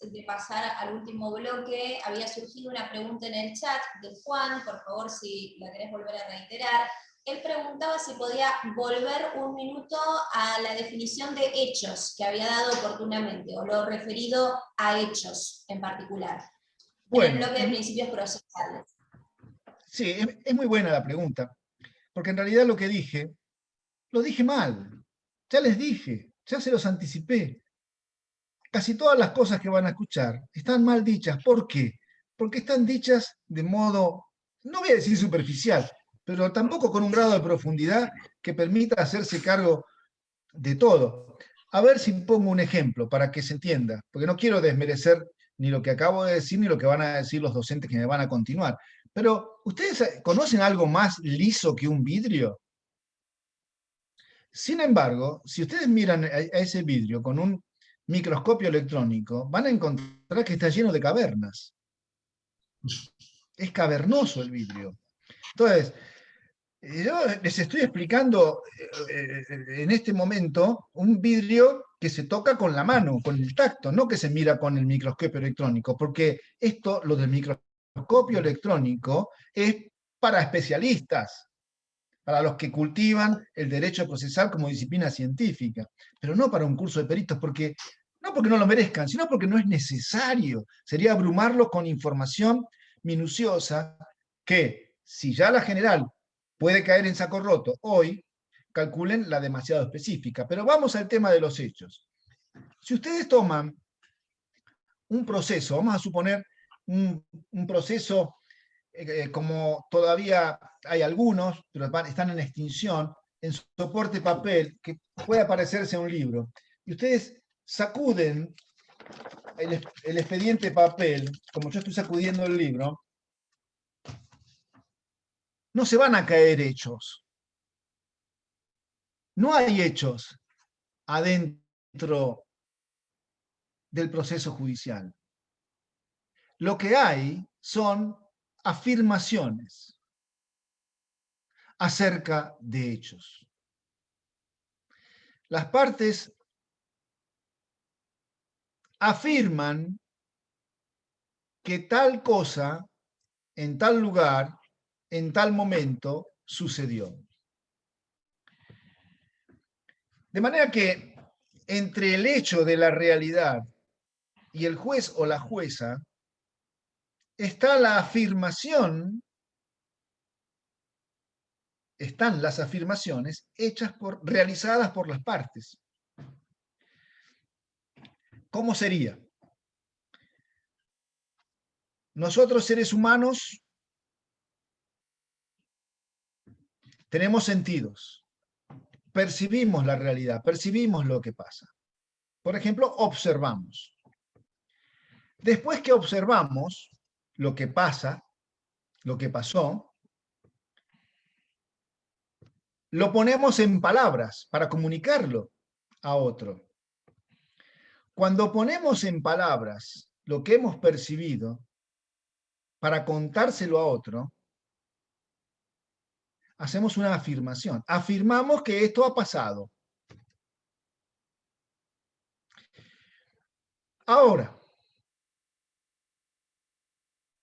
de pasar al último bloque, había surgido una pregunta en el chat de Juan, por favor, si la querés volver a reiterar. Él preguntaba si podía volver un minuto a la definición de hechos que había dado oportunamente, o lo referido a hechos en particular, Bueno, en el bloque de principios procesales. Sí, es muy buena la pregunta, porque en realidad lo dije mal. Ya les dije, ya se los anticipé. Casi todas las cosas que van a escuchar están mal dichas. ¿Por qué? Porque están dichas de modo, no voy a decir superficial, pero tampoco con un grado de profundidad que permita hacerse cargo de todo. A ver si pongo un ejemplo para que se entienda, porque no quiero desmerecer ni lo que acabo de decir ni lo que van a decir los docentes que me van a continuar. Pero, ¿ustedes conocen algo más liso que un vidrio? Sin embargo, si ustedes miran a ese vidrio con un microscopio electrónico, van a encontrar que está lleno de cavernas. Es cavernoso el vidrio. Entonces, yo les estoy explicando en este momento un vidrio que se toca con la mano, con el tacto, no que se mira con el microscopio electrónico, porque esto, lo del microscopio electrónico, es para especialistas, para los que cultivan el derecho procesal como disciplina científica, pero no para un curso de peritos, no porque no lo merezcan, sino porque no es necesario. Sería abrumarlos con información minuciosa que, si ya la general puede caer en saco roto hoy, calculen la demasiado específica. Pero vamos al tema de los hechos. Si ustedes toman un proceso, vamos a suponer un proceso como todavía hay algunos, pero están en extinción, en soporte papel, que puede parecerse a un libro, y ustedes sacuden el expediente papel, como yo estoy sacudiendo el libro, no se van a caer hechos. No hay hechos adentro del proceso judicial. Lo que hay son afirmaciones acerca de hechos. Las partes afirman que tal cosa en tal lugar, en tal momento, sucedió. De manera que entre el hecho de la realidad y el juez o la jueza está la afirmación, están las afirmaciones realizadas por las partes. ¿Cómo sería? Nosotros, seres humanos, tenemos sentidos, percibimos la realidad, percibimos lo que pasa. Por ejemplo, observamos. Después que observamos lo que pasa, lo que pasó, lo ponemos en palabras para comunicarlo a otro. Cuando ponemos en palabras lo que hemos percibido para contárselo a otro, hacemos una afirmación. Afirmamos que esto ha pasado. Ahora,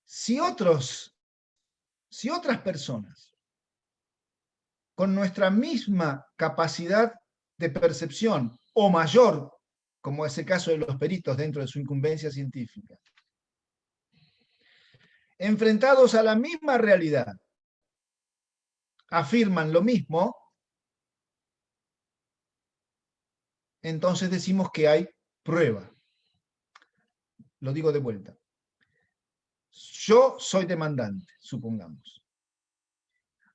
si otras personas con nuestra misma capacidad de percepción o mayor, como es el caso de los peritos dentro de su incumbencia científica, enfrentados a la misma realidad, afirman lo mismo, entonces decimos que hay prueba. Lo digo de vuelta. Yo soy demandante, supongamos.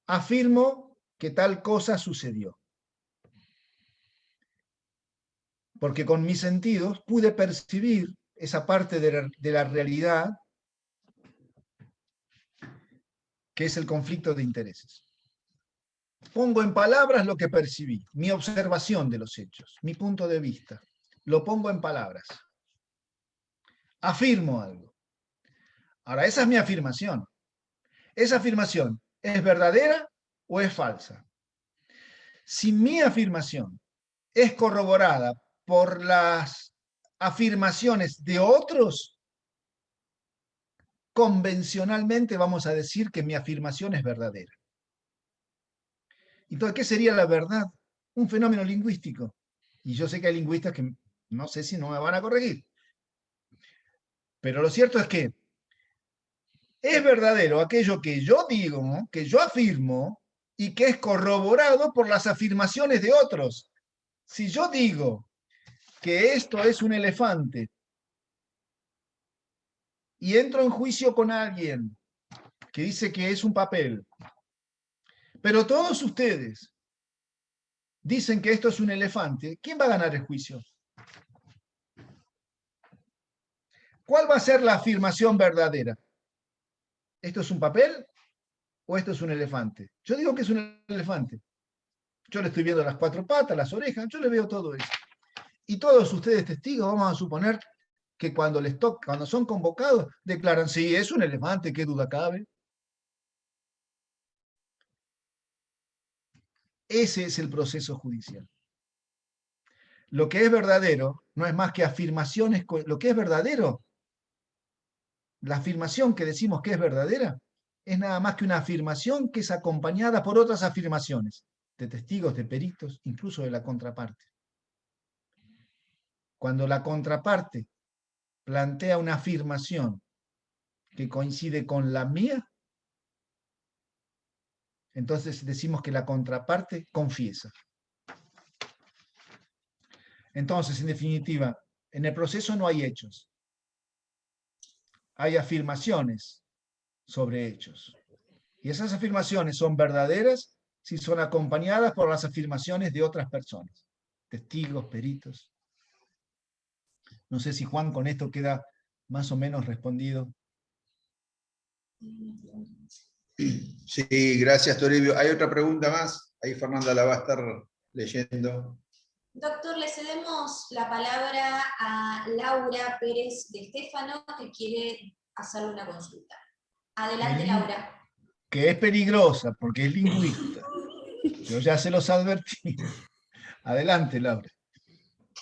Afirmo que tal cosa sucedió. Porque con mis sentidos pude percibir esa parte de la realidad que es el conflicto de intereses. Pongo en palabras lo que percibí, mi observación de los hechos, mi punto de vista. Lo pongo en palabras. Afirmo algo. Ahora, esa es mi afirmación. ¿Esa afirmación es verdadera o es falsa? Si mi afirmación es corroborada por las afirmaciones de otros, convencionalmente vamos a decir que mi afirmación es verdadera. Entonces, ¿qué sería la verdad? Un fenómeno lingüístico. Y yo sé que hay lingüistas que no sé si no me van a corregir. Pero lo cierto es que es verdadero aquello que yo digo, ¿no? Que yo afirmo y que es corroborado por las afirmaciones de otros. Si yo digo que esto es un elefante y entro en juicio con alguien que dice que es un papel, pero todos ustedes dicen que esto es un elefante, ¿quién va a ganar el juicio? ¿Cuál va a ser la afirmación verdadera? ¿Esto es un papel o esto es un elefante? Yo digo que es un elefante. Yo le estoy viendo las cuatro patas, las orejas, yo le veo todo eso. Y todos ustedes testigos, vamos a suponer que cuando les toca, cuando son convocados, declaran, sí, es un elefante, qué duda cabe. Ese es el proceso judicial. Lo que es verdadero no es más que afirmaciones, lo que es verdadero, la afirmación que decimos que es verdadera, es nada más que una afirmación que es acompañada por otras afirmaciones, de testigos, de peritos, incluso de la contraparte. Cuando la contraparte plantea una afirmación que coincide con la mía, entonces decimos que la contraparte confiesa. Entonces, en definitiva, en el proceso no hay hechos. Hay afirmaciones sobre hechos. Y esas afirmaciones son verdaderas si son acompañadas por las afirmaciones de otras personas, testigos, peritos. No sé si Juan con esto queda más o menos respondido. Sí, gracias, Toribio. Hay otra pregunta más. Ahí Fernanda la va a estar leyendo. Doctor, le cedemos la palabra a Laura Pérez de Estéfano, que quiere hacerle una consulta. Adelante, Laura. Que es peligrosa porque es lingüista. Yo ya se los advertí. Adelante, Laura.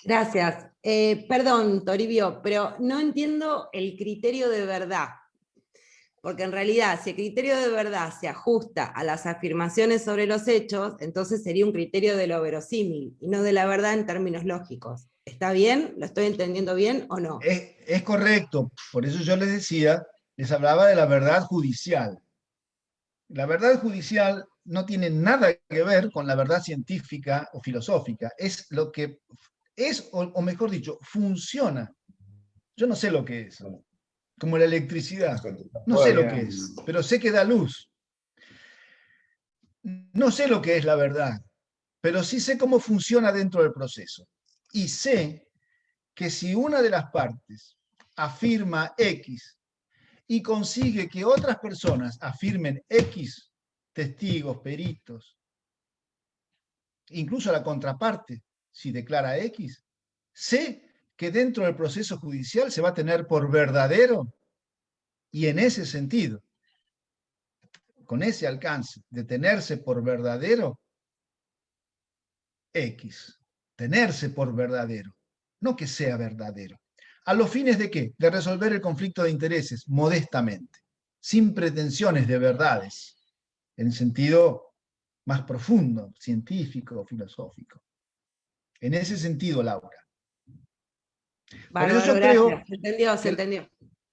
Gracias. Perdón, Toribio, pero no entiendo el criterio de verdad. Porque en realidad, si el criterio de verdad se ajusta a las afirmaciones sobre los hechos, entonces sería un criterio de lo verosímil, y no de la verdad en términos lógicos. ¿Está bien? ¿Lo estoy entendiendo bien o no? Es correcto. Por eso yo les decía, les hablaba de la verdad judicial. La verdad judicial no tiene nada que ver con la verdad científica o filosófica. Es lo que es, o mejor dicho, funciona. Yo no sé lo que es. Como la electricidad. No sé lo que es, pero sé que da luz. No sé lo que es la verdad, pero sí sé cómo funciona dentro del proceso. Y sé que si una de las partes afirma X y consigue que otras personas afirmen X, testigos, peritos, incluso la contraparte, si declara X, sé que dentro del proceso judicial se va a tener por verdadero, y en ese sentido, con ese alcance de tenerse por verdadero, X, tenerse por verdadero, no que sea verdadero. ¿A los fines de qué? De resolver el conflicto de intereses modestamente, sin pretensiones de verdades, en sentido más profundo, científico, filosófico. En ese sentido, Laura. Por eso Bárbaro, yo creo gracias. Se entendió, se entendió.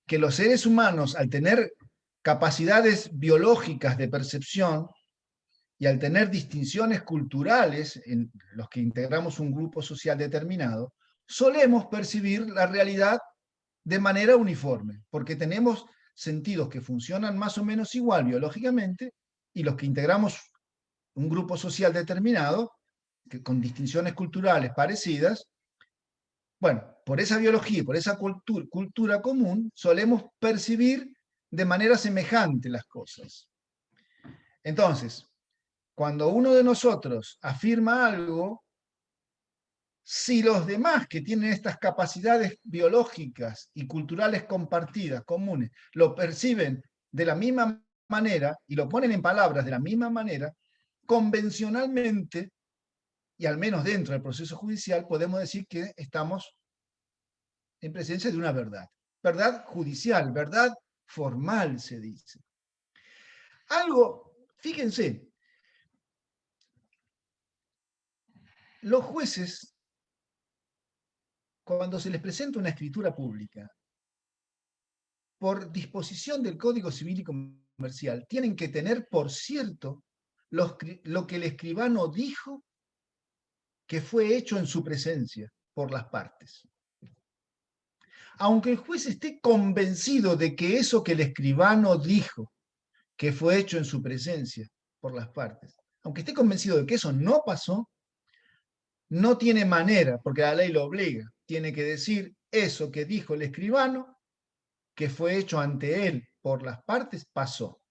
que los seres humanos, al tener capacidades biológicas de percepción y al tener distinciones culturales en los que integramos un grupo social determinado, solemos percibir la realidad de manera uniforme, porque tenemos sentidos que funcionan más o menos igual biológicamente, y los que integramos un grupo social determinado, que con distinciones culturales parecidas, bueno, por esa biología y por esa cultura común, solemos percibir de manera semejante las cosas. Entonces, cuando uno de nosotros afirma algo, si los demás que tienen estas capacidades biológicas y culturales compartidas, comunes, lo perciben de la misma manera y lo ponen en palabras de la misma manera, convencionalmente, y al menos dentro del proceso judicial, podemos decir que estamos en presencia de una verdad. Verdad judicial, verdad formal, se dice. Algo, fíjense, los jueces, cuando se les presenta una escritura pública, por disposición del Código Civil y Comercial, tienen que tener por cierto lo que el escribano dijo que fue hecho en su presencia por las partes. Aunque el juez esté convencido de que eso que el escribano dijo que fue hecho en su presencia por las partes, aunque esté convencido de que eso no pasó, no tiene manera, porque la ley lo obliga, tiene que decir eso que dijo el escribano, que fue hecho ante él por las partes, pasó.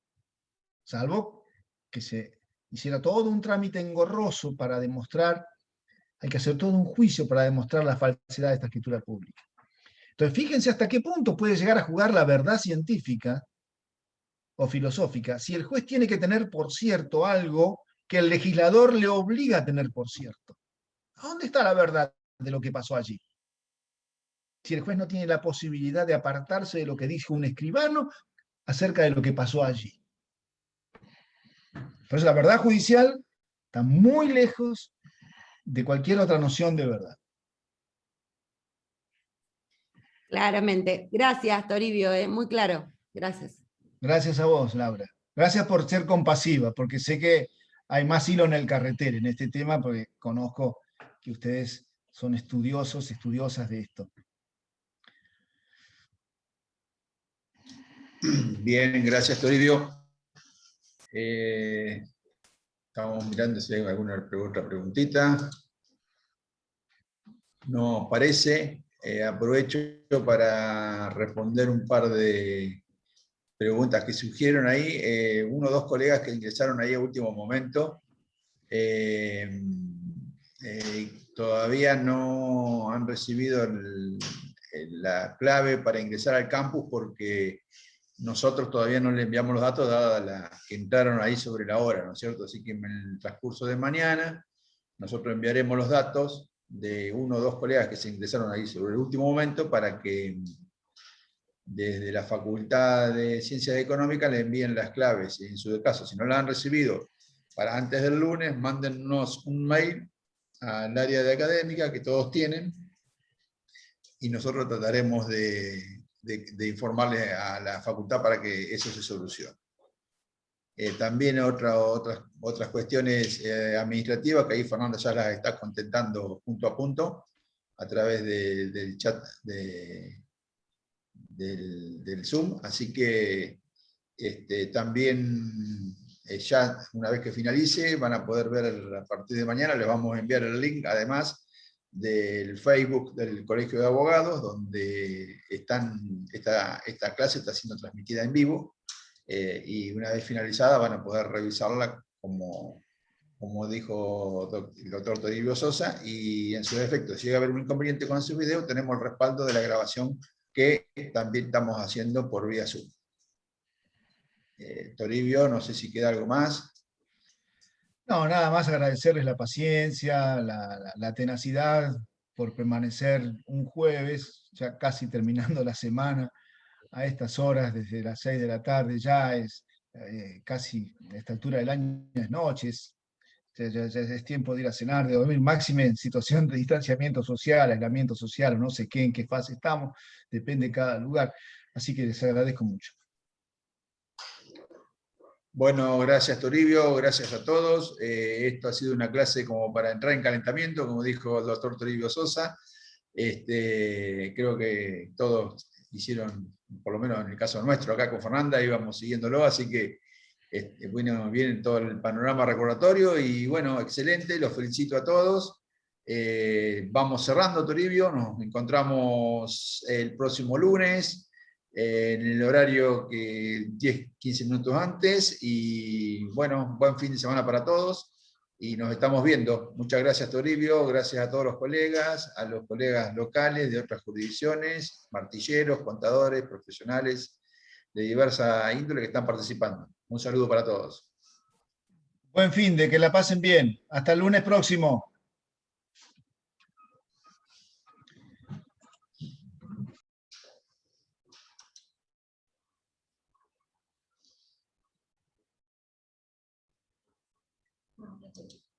Salvo que se hiciera todo un trámite engorroso para demostrar, hay que hacer todo un juicio para demostrar la falsedad de esta escritura pública. Entonces, fíjense hasta qué punto puede llegar a jugar la verdad científica o filosófica si el juez tiene que tener por cierto algo que el legislador le obliga a tener por cierto. ¿A dónde está la verdad de lo que pasó allí? Si el juez no tiene la posibilidad de apartarse de lo que dijo un escribano acerca de lo que pasó allí. Entonces la verdad judicial está muy lejos de cualquier otra noción de verdad. Claramente. Gracias, Toribio, muy claro. Gracias. Gracias a vos, Laura. Gracias por ser compasiva, porque sé que hay más hilo en el carretero en este tema, porque conozco que ustedes son estudiosos, estudiosas de esto. Bien, gracias, Toribio. Estamos mirando si hay alguna otra preguntita. No parece. Aprovecho para responder un par de preguntas que surgieron ahí. Uno o dos colegas que ingresaron ahí a último momento todavía no han recibido la clave para ingresar al campus porque nosotros todavía no le enviamos los datos dadas las que entraron ahí sobre la hora, ¿no es cierto? Así que en el transcurso de mañana nosotros enviaremos los datos de uno o dos colegas que se ingresaron ahí sobre el último momento para que desde la Facultad de Ciencias Económicas le envíen las claves. Y en su caso, si no las han recibido para antes del lunes, mándennos un mail al área de académica que todos tienen y nosotros trataremos de informarle a la facultad para que eso se solucione. También otras cuestiones administrativas, que ahí Fernando ya las está contestando punto a punto, a través del chat del Zoom, así que también ya una vez que finalice van a poder ver a partir de mañana, les vamos a enviar el link además del Facebook del Colegio de Abogados, donde esta clase está siendo transmitida en vivo, y una vez finalizada van a poder revisarla como como dijo el doctor Toribio Sosa, y en su defecto, si llega a haber un inconveniente con ese video, tenemos el respaldo de la grabación que también estamos haciendo por vía Zoom. Toribio, no sé si queda algo más. No, nada más agradecerles la paciencia, la tenacidad por permanecer un jueves, ya casi terminando la semana, a estas horas, desde las 6 de la tarde, ya es casi a esta altura del año, es noche, ya es tiempo de ir a cenar, de dormir, máxime en situación de distanciamiento social, aislamiento social, o no sé qué, en qué fase estamos, depende de cada lugar. Así que les agradezco mucho. Bueno, gracias Toribio, gracias a todos. Esto ha sido una clase como para entrar en calentamiento, como dijo el doctor Toribio Sosa. Creo que todos hicieron, por lo menos en el caso nuestro, acá con Fernanda, íbamos siguiéndolo, así que bueno, viene todo el panorama recordatorio y bueno, excelente, los felicito a todos. Vamos cerrando, Toribio, nos encontramos el próximo lunes en el horario que 10-15 minutos antes y bueno, buen fin de semana para todos y nos estamos viendo. Muchas gracias Toribio, gracias a todos los colegas locales de otras jurisdicciones, martilleros, contadores, profesionales de diversa índole que están participando. Un saludo para todos. Buen fin de que la pasen bien. Hasta el lunes próximo. No, no te-